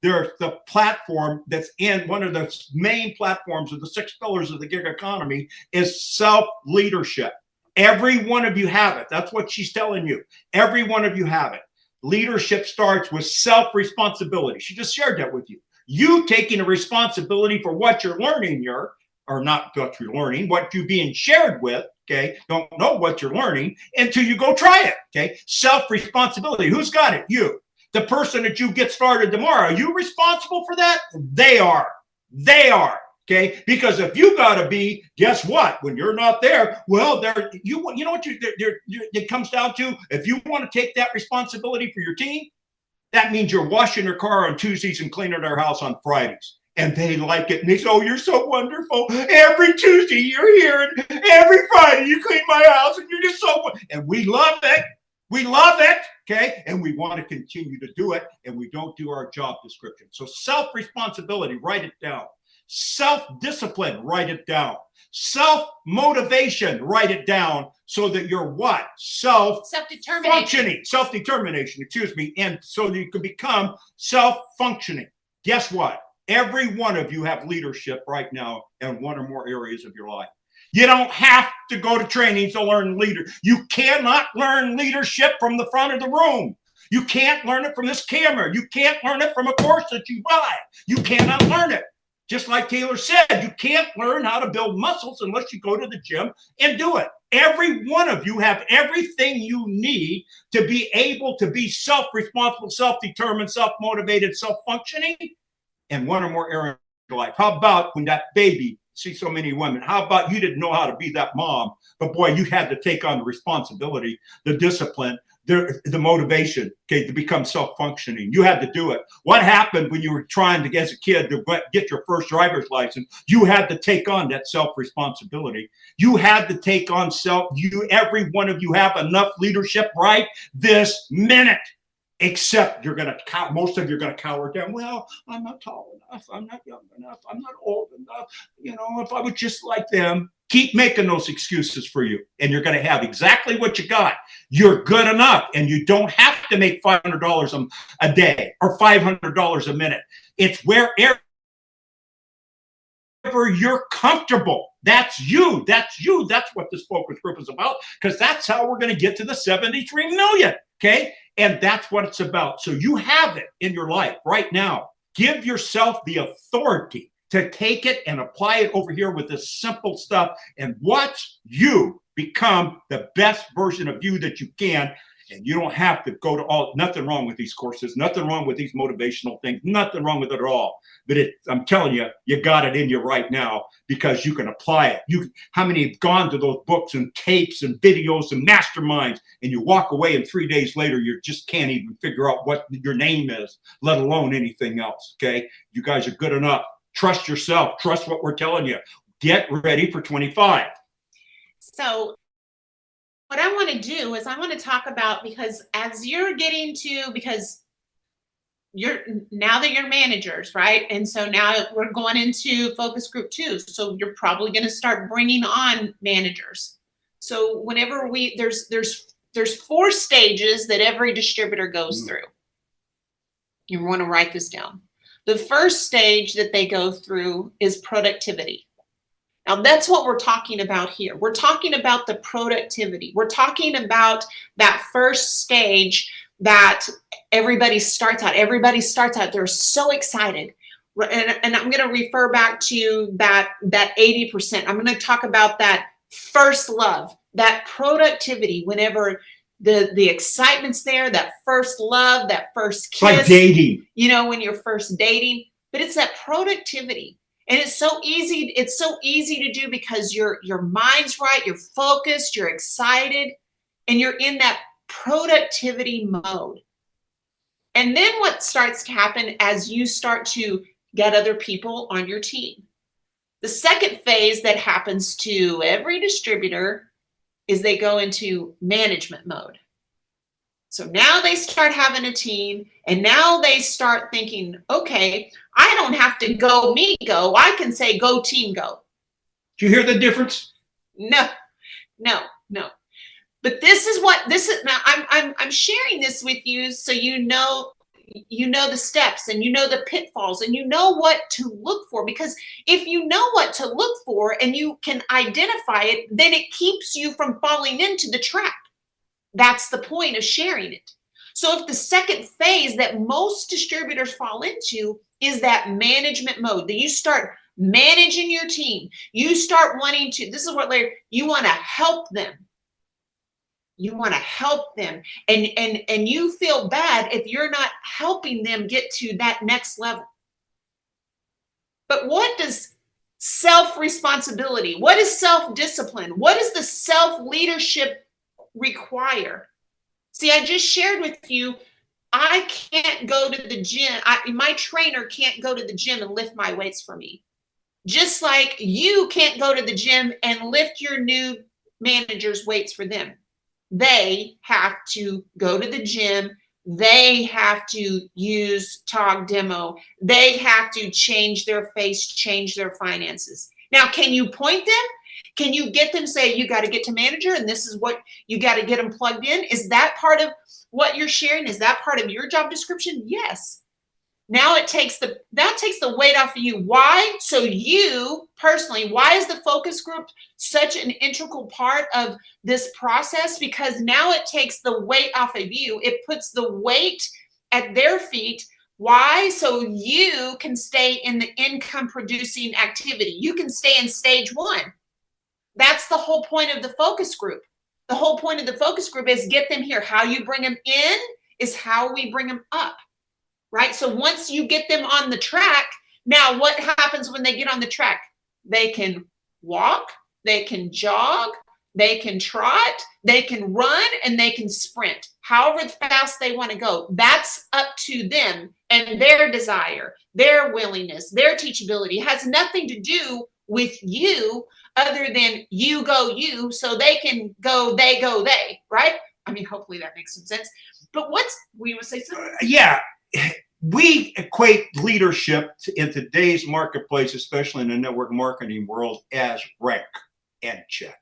There's the platform that's in one of the main platforms of the 6 pillars of the gig economy is self-leadership. Every one of you have it. That's what she's telling you. Every one of you have it. Leadership starts with self-responsibility. She just shared that with you. You taking a responsibility for what you're learning, or not what you're learning, what you're being shared with, okay? Don't know what you're learning until you go try it, okay? Self-responsibility. Who's got it? You. The person that you get started tomorrow, are you responsible for that? They are. They are. Okay, because if you got to be, guess what? When you're not there, well, you know what it comes down to. If you want to take that responsibility for your team, that means you're washing their car on Tuesdays and cleaning their house on Fridays. And they like it. And they say, oh, you're so wonderful. Every Tuesday you're here, and every Friday you clean my house, and you're just so, and we love it. We love it, okay? And we want to continue to do it, and we don't do our job description. So self-responsibility, write it down. Self-discipline, write it down. Self-motivation, write it down, so that you're what? Self-determination. Self-determination, excuse me. And so you can become self-functioning. Guess what? Every one of you have leadership right now in one or more areas of your life. You don't have to go to trainings to learn leader. You cannot learn leadership from the front of the room. You can't learn it from this camera. You can't learn it from a course that you buy. You cannot learn it. Just like Taylor said, you can't learn how to build muscles unless you go to the gym and do it. Every one of you have everything you need to be able to be self-responsible, self-determined, self-motivated, self-functioning in one or more areas of your life. How about when that baby, see so many women, how about you didn't know how to be that mom, but boy, you had to take on the responsibility, the discipline, the motivation, okay, to become self-functioning. You had to do it. What happened when you were trying to, as a kid, to get your first driver's license? You had to take on that self-responsibility. You had to take on every one of you have enough leadership right this minute. Except most of you are going to cower down. Well, I'm not tall enough. I'm not young enough. I'm not old enough. You know, if I was just like them, keep making those excuses for you. And you're going to have exactly what you got. You're good enough. And you don't have to make $500 a day or $500 a minute. It's wherever you're comfortable. That's you. That's you. That's what this focus group is about, because that's how we're going to get to the 73 million. Okay. And that's what it's about. So you have it in your life right now. Give yourself the authority to take it and apply it over here with this simple stuff, and watch you become the best version of you that you can. And you don't have to go to nothing wrong with these courses, nothing wrong with these motivational things, nothing wrong with it at all. But I'm telling you, you got it in you right now, because you can apply it. How many have gone to those books and tapes and videos and masterminds, and you walk away and 3 days later, you just can't even figure out what your name is, let alone anything else, okay? You guys are good enough. Trust yourself. Trust what we're telling you. Get ready for 25. So what I want to do is I want to talk about, because as you're getting to, because now that you're managers, right? And so now we're going into focus group 2. So you're probably going to start bringing on managers. So whenever there's 4 stages that every distributor goes through. You want to write this down. The first stage that they go through is productivity. Now, that's what we're talking about here. We're talking about the productivity. We're talking about that first stage that everybody starts out. Everybody starts out, they're so excited. And I'm going to refer back to that 80%. I'm going to talk about that first love, that productivity, whenever the excitement's there, that first love, that first kiss. Like dating. You know, when you're first dating. But it's that productivity. And it's so easy to do, because your mind's right, you're focused, you're excited, and you're in that productivity mode. And then what starts to happen as you start to get other people on your team? The second phase that happens to every distributor is they go into management mode. So now they start having a team, and now they start thinking, okay, I don't have to go me go. I can say go team go. Do you hear the difference? No. But this is now I'm sharing this with you so you know the steps, and you know the pitfalls, and you know what to look for. Because if you know what to look for and you can identify it, then it keeps you from falling into the trap. That's the point of sharing it. So if the second phase that most distributors fall into is that management mode, that you start managing your team, you start wanting to, this is what you want to help them. You want to help them, and you feel bad if you're not helping them get to that next level. But what does self-responsibility, what is self-discipline, what is the self-leadership require? See, I just shared with you I can't go to the gym. My trainer can't go to the gym and lift my weights for me. Just like you can't go to the gym and lift your new manager's weights for them. They have to go to the gym. They have to use Talk Demo. They have to change their face, change their finances. Now, can you point them? Can you get them say, you got to get to manager and this is what you got to get them plugged in? Is that part of what you're sharing? Is that part of your job description? Yes. Now that takes the weight off of you. Why? So you personally, why is the focus group such an integral part of this process? Because now it takes the weight off of you. It puts the weight at their feet. Why? So you can stay in the income producing activity. You can stay in stage one. That's the whole point of the focus group. The whole point of the focus group is get them here. How you bring them in is how we bring them up. Right? So once you get them on the track, now what happens when they get on the track? They can walk, they can jog, they can trot, they can run, and they can sprint. However fast they want to go. That's up to them and their desire, their willingness, their teachability. It has nothing to do with you other than you go you, so they can go they, right? I mean, hopefully that makes some sense. But we would say something? Yeah. We equate leadership in today's marketplace, especially in the network marketing world, as rank and check.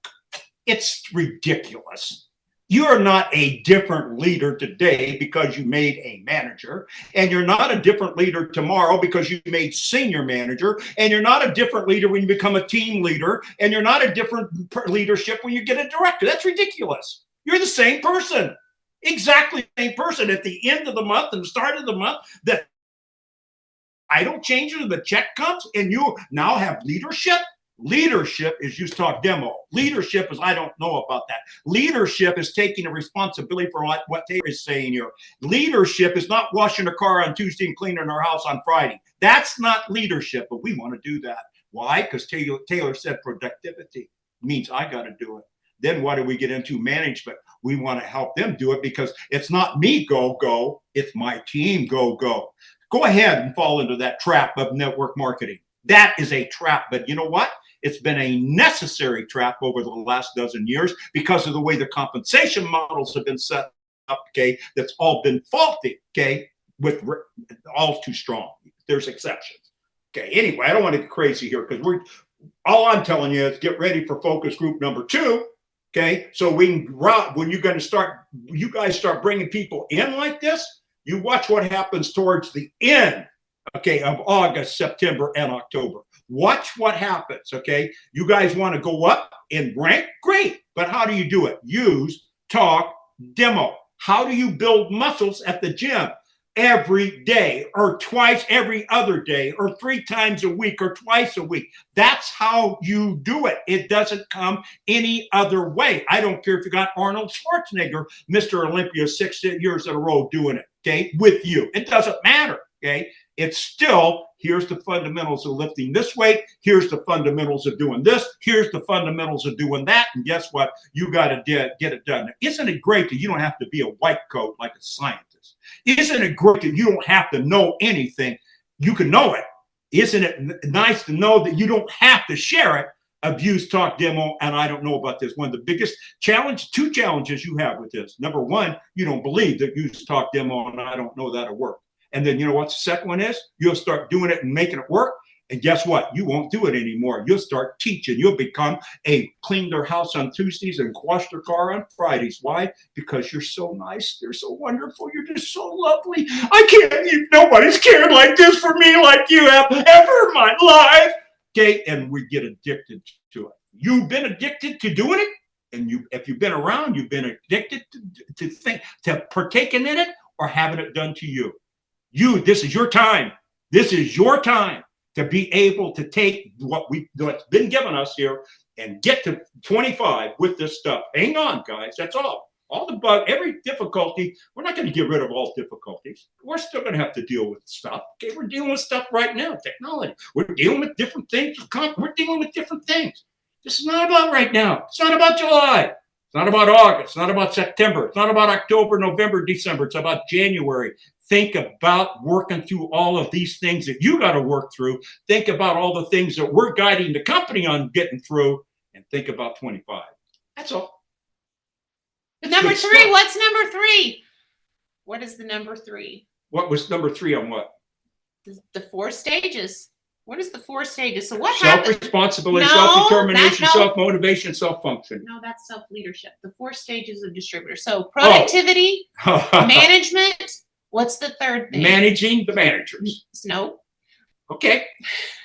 It's ridiculous. You are not a different leader today because you made a manager, and you're not a different leader tomorrow because you made senior manager, and you're not a different leader when you become a team leader, and you're not a different leadership when you get a director. That's ridiculous. You're the same person. Exactly the same person at the end of the month and the start of the month. The title changes, the check comes, and you now have leadership. Leadership is use Talk Demo. Leadership is I don't know about that. Leadership is taking a responsibility for what Taylor is saying here. Leadership is not washing a car on Tuesday and cleaning our house on Friday. That's not leadership, but we want to do that. Why? Because Taylor said productivity means I got to do it. Then what do we get into? Management. We want to help them do it because it's not me go. It's my team go. Go ahead and fall into that trap of network marketing. That is a trap. But you know what? It's been a necessary trap over the last dozen years because of the way the compensation models have been set up, okay? That's all been faulty, okay? With all too strong. There's exceptions. Okay, anyway, I don't want to get crazy here because all I'm telling you is get ready for focus group number 2. Okay, so when you guys start bringing people in like this, you watch what happens towards the end, okay, of August, September, and October. Watch what happens, okay? You guys want to go up in rank? Great, but how do you do it? Use Talk Demo. How do you build muscles at the gym? Every day or twice every other day or 3 times a week or twice a week. That's how you do it. It doesn't come any other way. I don't care if you got Arnold Schwarzenegger, Mr. Olympia, 6 years in a row doing it, okay, with you. It doesn't matter, okay? It's still, here's the fundamentals of lifting this weight. Here's the fundamentals of doing this. Here's the fundamentals of doing that. And guess what? You got to get it done. Isn't it great that you don't have to be a white coat like a scientist? Isn't it great that you don't have to know anything? You can know it. Isn't it nice to know that you don't have to share it? Abuse Talk Demo, and I don't know about this. One of the biggest two challenges you have with this. Number one, you don't believe that Use Talk Demo, and I don't know that'll work. And then you know what the second one is? You'll start doing it and making it work. And guess what? You won't do it anymore. You'll start teaching. You'll become a clean their house on Tuesdays and wash their car on Fridays. Why? Because you're so nice. You're so wonderful. You're just so lovely. Nobody's cared like this for me like you have ever in my life. Okay, and we get addicted to it. You've been addicted to doing it. And if you've been around, you've been addicted to partaking in it or having it done to you. This is your time. This is your time to be able to take what's been given us here and get to 25 with this stuff. Hang on, guys. That's all. Every difficulty, we're not going to get rid of all difficulties. We're still going to have to deal with stuff. Okay, we're dealing with stuff right now, technology. We're dealing with different things. We're dealing with different things. This is not about right now. It's not about July. It's not about August. It's not about September. It's not about October, November, December. It's about January. Think about working through all of these things that you got to work through. Think about all the things that we're guiding the company on getting through, and think about 25. That's all. Number good three, stuff. what's number three? What is the number three? What was number 3 on what? The 4 stages. What is the 4 stages? So what happens? Self-responsibility, No, self-determination, no. self-motivation, self-function. No, that's self-leadership. The 4 stages of distributor. So productivity, Oh. management. What's the third thing? Managing the managers. No. Okay.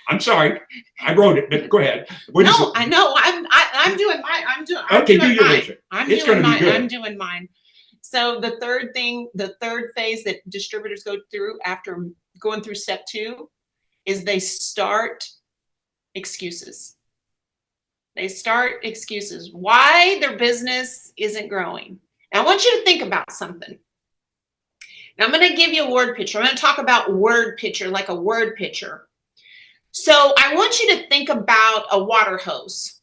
I'm sorry. I wrote it, but go ahead. What is No, it? I know. I'm doing mine. I'm doing Okay, do mine. your vision. I'm It's doing gonna be mine. good. I'm doing mine. So the third thing, the third phase that distributors go through after going through step 2 is they start excuses. They start excuses why their business isn't growing. Now I want you to think about something. Now I'm going to give you a word picture. I'm going to talk about word picture, like a word picture. So I want you to think about a water hose.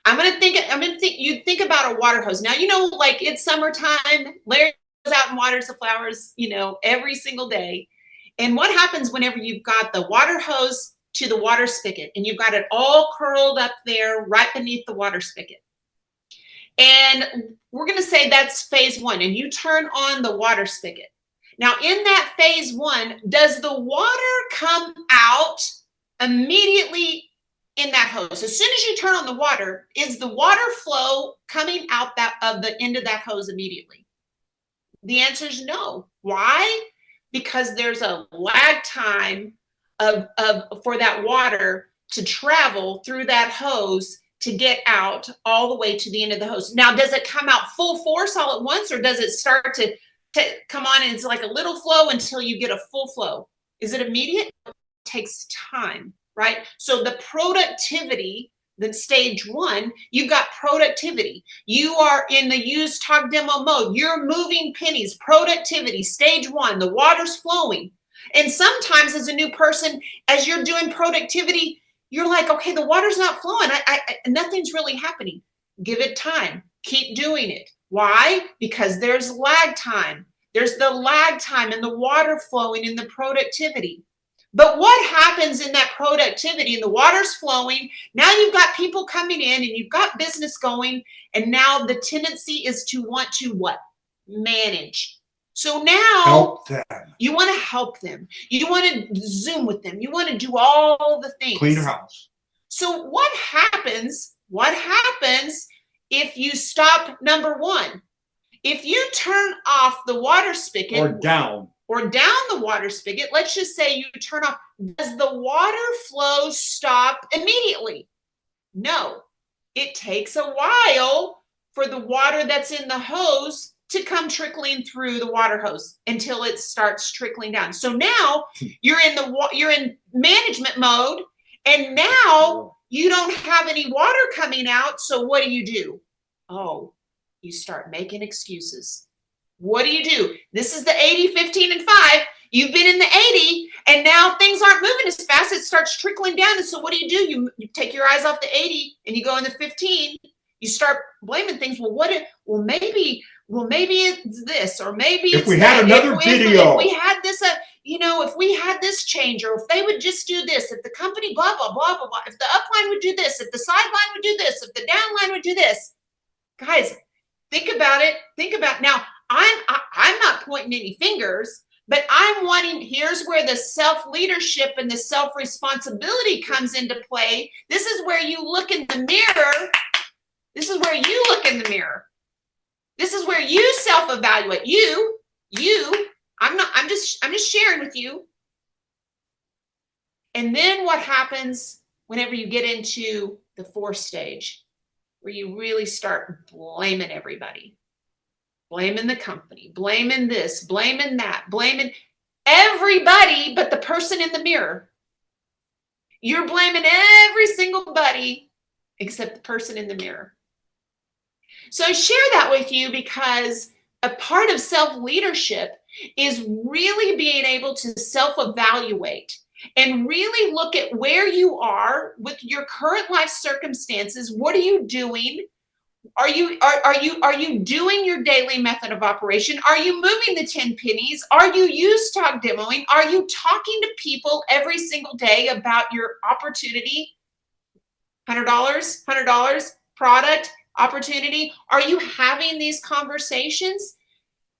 You think about a water hose. Now, you know, like it's summertime, Larry goes out and waters the flowers, you know, every single day. And what happens whenever you've got the water hose to the water spigot and you've got it all curled up there right beneath the water spigot? And we're going to say that's phase 1, and you turn on the water spigot. Now, in that phase 1, does the water come out immediately in that hose? As soon as you turn on the water, is the water flow coming out of the end of that hose immediately? The answer is no. Why? Because there's a lag time for that water to travel through that hose to get out all the way to the end of the hose. Now, does it come out full force all at once, or does it start to come on and it's like a little flow until you get a full flow? Is it immediate? It takes time, right? So the productivity, then stage 1, you've got productivity. You are in the use, talk, demo mode. You're moving pennies, productivity, stage 1, the water's flowing. And sometimes as a new person, as you're doing productivity, you're like, okay, the water's not flowing. Nothing's really happening. Give it time. Keep doing it. Why? Because there's lag time. There's the lag time in the water flowing in the productivity. But what happens in that productivity and the water's flowing? Now you've got people coming in and you've got business going. And now the tendency is to want to what? Manage. So now Help them. You want to help them. You want to Zoom with them. You want to do all the things. Clean your house. So what happens? What happens if you stop number 1? If you turn off the water spigot Or down the water spigot, let's just say you turn off, does the water flow stop immediately? No. It takes a while for the water that's in the hose to come trickling through the water hose until it starts trickling down. So now you're in management mode, and now you don't have any water coming out. So what do? Oh, you start making excuses. What do? This is the 80, 15, and 5. You've been in the 80, and now things aren't moving as fast. It starts trickling down. And so what do? You take your eyes off the 80 and you go in the 15. You start blaming things. Well, maybe it's this, or maybe If it's we that. had another video. If we had this, if we had this change, or if they would just do this, if the company blah, blah, blah, blah, blah, if the upline would do this, if the sideline would do this, if the downline would do this. Guys, think about it. Now, I'm not pointing any fingers, but I'm wanting, here's where the self-leadership and the self-responsibility comes into play. This is where you look in the mirror. This is where you look in the mirror. This is where you self-evaluate. I'm just sharing with you. And then what happens whenever you get into the 4th stage, where you really start blaming everybody, blaming the company, blaming this, blaming that, blaming everybody but the person in the mirror. You're blaming every single buddy except the person in the mirror. So I share that with you because a part of self-leadership is really being able to self-evaluate and really look at where you are with your current life circumstances. What are you doing? Are you doing your daily method of operation? Are you moving the 10 pennies? Are you use talk demoing? Are you talking to people every single day about your opportunity? $100 product opportunity. Are you having these conversations?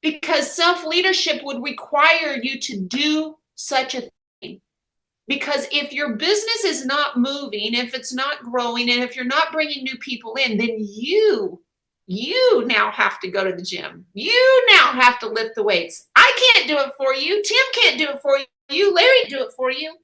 Because self-leadership would require you to do such a thing. Because if your business is not moving, if it's not growing, and if you're not bringing new people in, then you now have to go to the gym. You now have to lift the weights. I can't do it for you. Tim can't do it for you. Larry do it for you.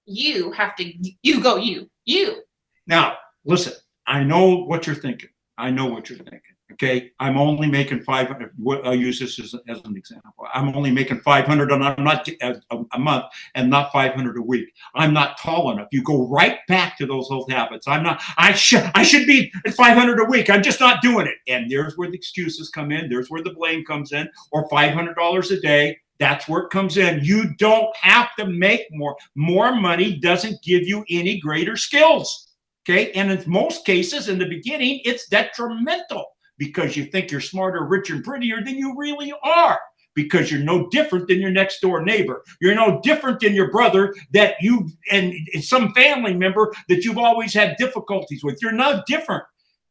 You have to, you. Now, listen, I know what you're thinking. I know what you're thinking. Okay, I'm only making 500. I'll use this as an example. I'm only making 500, and I'm not a month, and not 500 a week. I'm not tall enough. You go right back to those old habits. I'm not. I should be at 500 a week. I'm just not doing it. And there's where the excuses come in. There's where the blame comes in. Or $500 a day. That's where it comes in. You don't have to make more. More money doesn't give you any greater skills. Okay, and in most cases, in the beginning, it's detrimental, because you think you're smarter, richer, and prettier than you really are, because you're no different than your next door neighbor. You're no different than your brother that you and some family member that you've always had difficulties with. You're no different.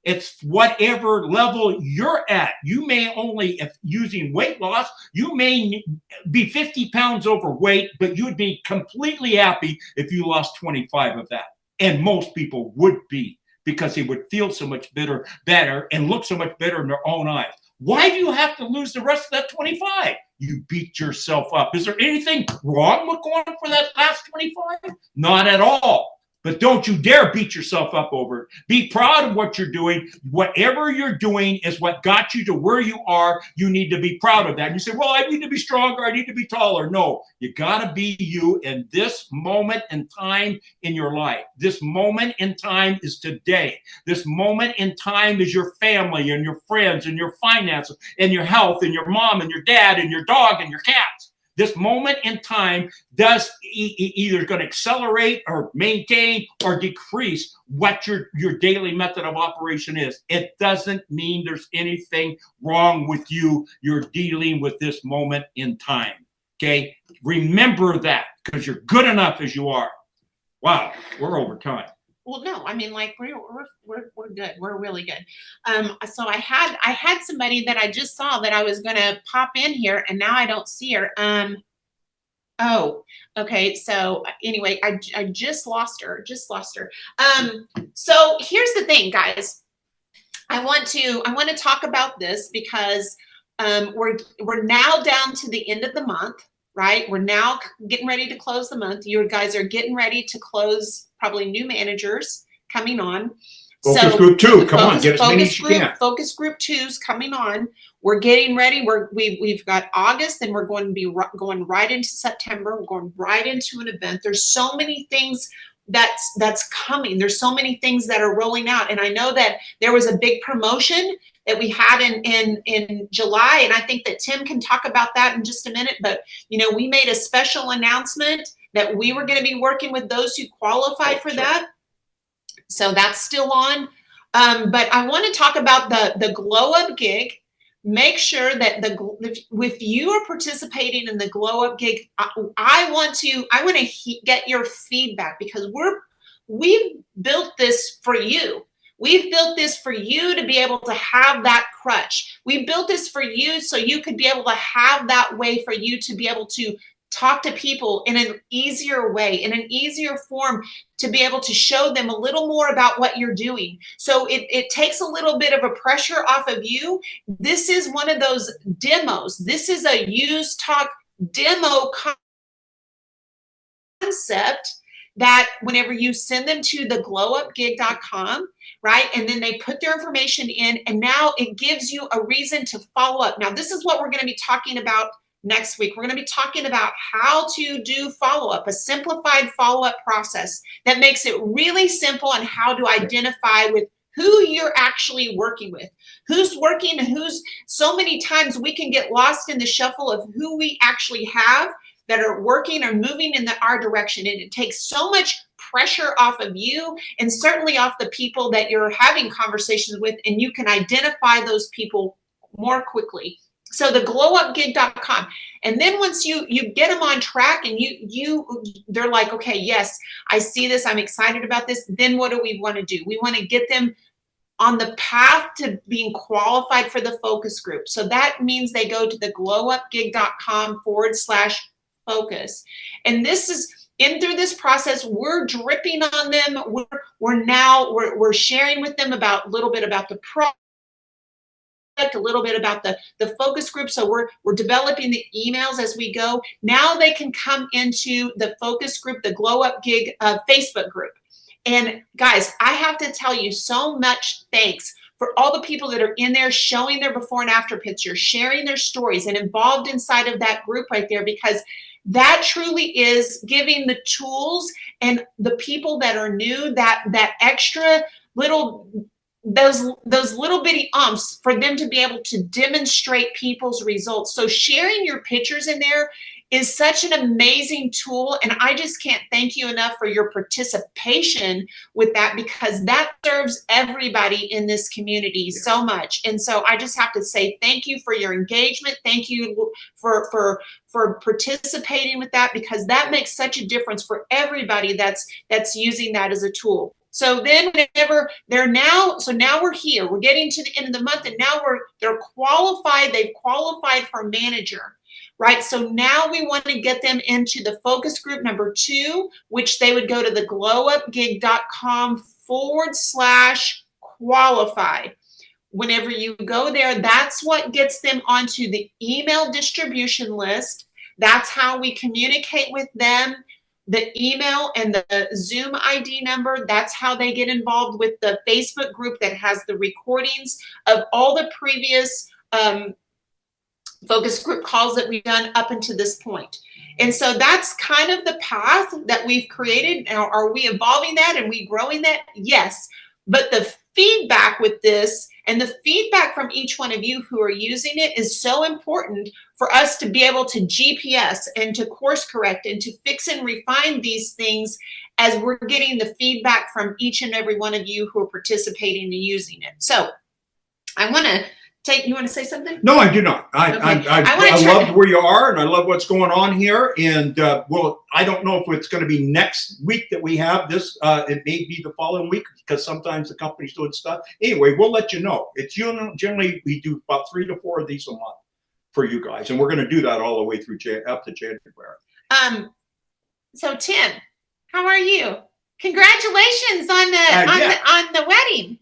It's whatever level you're at. You may only, if using weight loss, you may be 50 pounds overweight, but you'd be completely happy if you lost 25 of that. And most people would be, because they would feel so much better and look so much better in their own eyes. Why do you have to lose the rest of that 25? You beat yourself up. Is there anything wrong with going for that last 25? Not at all. But don't you dare beat yourself up over it. Be proud of what you're doing. Whatever you're doing is what got you to where you are. You need to be proud of that. And you say, well, I need to be stronger. I need to be taller. No, you got to be you in this moment in time in your life. This moment in time is today. This moment in time is your family and your friends and your finances and your health and your mom and your dad and your dog and your cats. This moment in time does either going to accelerate or maintain or decrease what your daily method of operation is. It doesn't mean there's anything wrong with you. You're dealing with this moment in time. Okay? Remember that, because you're good enough as you are. Wow, we're over time. Well, no, I mean, like we're good. We're really good. So I had somebody that I just saw that I was gonna pop in here, and now I don't see her. Oh, okay. So anyway, I just lost her. So here's the thing, guys. I want to talk about this because we're now down to the end of the month. Right? We're now getting ready to close the month. You guys are getting ready to close probably new managers coming on. Focus group 2, come on, get as many as you can. Focus group 2's coming on. We're getting ready. We've got August, and we're going to be going right into September. We're going right into an event. There's so many things that's coming. There's so many things that are rolling out. And I know that there was a big promotion that we had in July, and I think that Tim can talk about that in just a minute. But you know, we made a special announcement that we were going to be working with those who qualified for that. So that's still on. But I want to talk about the Glow Up Gig. Make sure that if you are participating in the Glow Up Gig, I want to get your feedback, because we've built this for you. We've built this for you to be able to have that crutch. We built this for you so you could be able to have that way for you to be able to talk to people in an easier way, in an easier form, to be able to show them a little more about what you're doing. So it takes a little bit of a pressure off of you. This is one of those demos. This is a Use Talk demo concept that whenever you send them to the glowupgig.com, right? And then they put their information in, and now it gives you a reason to follow up. Now, this is what we're going to be talking about next week. We're going to be talking about how to do follow-up, a simplified follow-up process that makes it really simple on how to identify with who you're actually working with, who's working, and so many times we can get lost in the shuffle of who we actually have that are working or moving in our direction. And it takes so much pressure off of you and certainly off the people that you're having conversations with, and you can identify those people more quickly. So the glowupgig.com. And then once you get them on track and they're like, okay, yes, I see this, I'm excited about this. Then what do we want to do? We want to get them on the path to being qualified for the focus group. So that means they go to the glowupgig.com/focus. And this is through this process, we're dripping on them. We're sharing with them a little bit about the product, a little bit about the focus group. So we're developing the emails as we go. Now they can come into the focus group, the Glow Up Gig Facebook group. And guys, I have to tell you so much thanks for all the people that are in there showing their before and after pictures, sharing their stories, and involved inside of that group right there, because that truly is giving the tools and the people that are new that extra little, those little bitty umps for them to be able to demonstrate people's results. So sharing your pictures in there is such an amazing tool, and I just can't thank you enough for your participation with that, because that serves everybody in this community so much. And so I just have to say thank you for your engagement. Thank you for participating with that, because that makes such a difference for everybody that's using that as a tool. So then whenever now we're here, we're getting to the end of the month, and now they're qualified, they've qualified for manager. Right, so now we want to get them into the focus group number 2, which they would go to the glowupgig.com/qualify. Whenever you go there, that's what gets them onto the email distribution list. That's how we communicate with them. The email and the Zoom ID number, that's how they get involved with the Facebook group that has the recordings of all the previous focus group calls that we've done up until this point. And so that's kind of the path that we've created. Now, are we evolving that and we growing that? Yes. But the feedback with this and the feedback from each one of you who are using it is so important for us to be able to GPS and to course correct and to fix and refine these things as we're getting the feedback from each and every one of you who are participating and using it. So I want to you want to say something? No, I do not. I love where you are, and I love what's going on here. And well, I don't know if it's going to be next week that we have this. It may be the following week, because sometimes the company's doing stuff. Anyway, we'll let you know. It's generally we do about 3 to 4 of these a month for you guys, and we're going to do that all the way through up to January. So Tim, how are you? Congratulations on the wedding.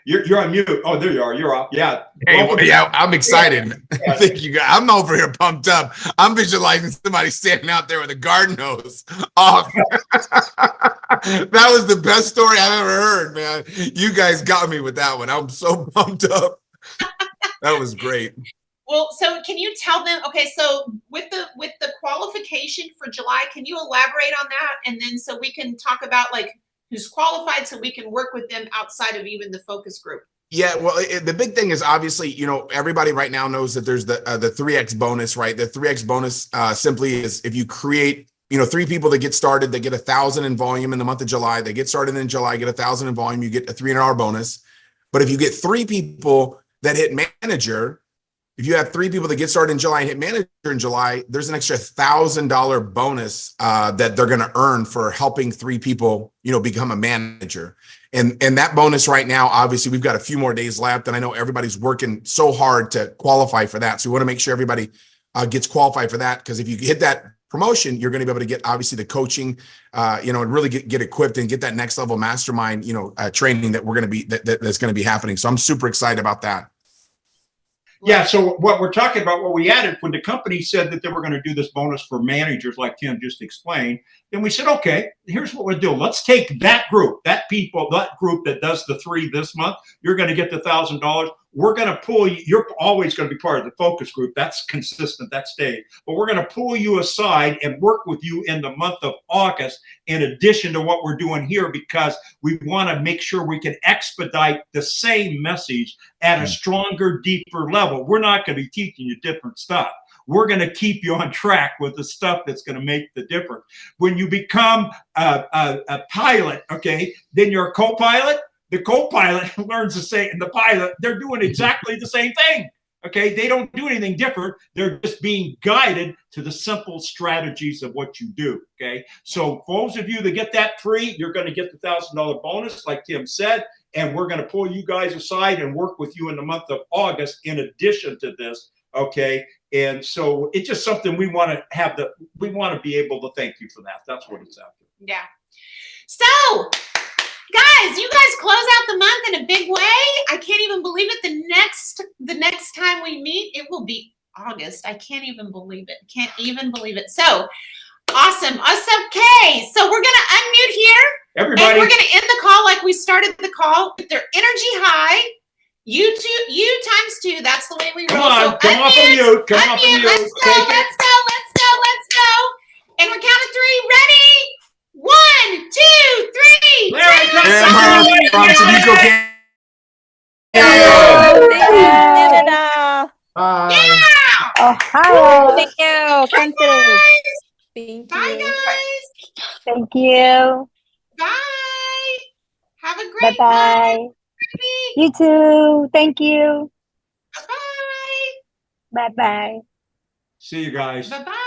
You're on mute. Oh, there you are. You're up. Yeah. Hey, well, yeah, I'm excited. Yeah. Thank you guys. I'm over here pumped up. I'm visualizing somebody standing out there with a garden hose off. That was the best story I've ever heard, man. You guys got me with that one. I'm so pumped up. That was great. Well, so can you tell them, okay, so with the qualification for July, can you elaborate on that? And then so we can talk about like who's qualified, so we can work with them outside of even the focus group. Yeah, well, the big thing is obviously, everybody right now knows that there's the 3X bonus, right? The 3X bonus simply is if you create, 3 people that get started, they get 1,000 in volume in the month of July. They get started in July, get 1,000 in volume, you get a $300 bonus. But if you get 3 people that hit manager, if you have 3 people that get started in July and hit manager in July, there's an extra $1,000 bonus that they're going to earn for helping 3 people, become a manager. And that bonus right now, obviously, we've got a few more days left, and I know everybody's working so hard to qualify for that. So we want to make sure everybody gets qualified for that, because if you hit that promotion, you're going to be able to get obviously the coaching, and really get equipped and get that next level mastermind, training that we're going to be that's going to be happening. So I'm super excited about that. Yeah, so what we're talking about, what we added when the company said that they were going to do this bonus for managers, like Tim just explained, then we said, okay, here's what we'll do. Let's take that group that does the 3 this month. You're going to get the $1,000. We're going to pull you. You're always going to be part of the focus group. That's consistent. That stays. But we're going to pull you aside and work with you in the month of August, in addition to what we're doing here, because we want to make sure we can expedite the same message at a stronger, deeper level. We're not going to be teaching you different stuff. we're going to keep you on track with the stuff that's going to make the difference. When you become a pilot, okay, then you're a co-pilot. The co-pilot learns to say, and the pilot, they're doing exactly the same thing. Okay, they don't do anything different. They're just being guided to the simple strategies of what you do. Okay, so for those of you that get that free, you're going to get the $1,000 bonus, like Tim said, and we're going to pull you guys aside and work with you in the month of August in addition to this. Okay, and so it's just something we want to have. We want to be able to thank you for that. That's what it's after. Yeah. So, guys, you guys close out the month in a big way. I can't even believe it. The next time we meet, it will be August. I can't even believe it. Can't even believe it. So awesome. Okay. So we're gonna unmute here. Everybody, and we're gonna end the call like we started the call with their energy high. You times 2. That's the way we roll. come on, So come off of mute. Come off of mute. Let's go. Let's go. Let's go. Let's go. And we're count of 3. Ready? 1, 2, 3. Larry, Amber, Thompson, you go get Canada. Yeah. Ohio. Thank you, Bye, Princess. guys. Thank Bye, you. guys. Thank you. Bye. Have a great Bye-bye. night. You too. Thank you. Bye-bye. Bye-bye. See you guys. Bye-bye.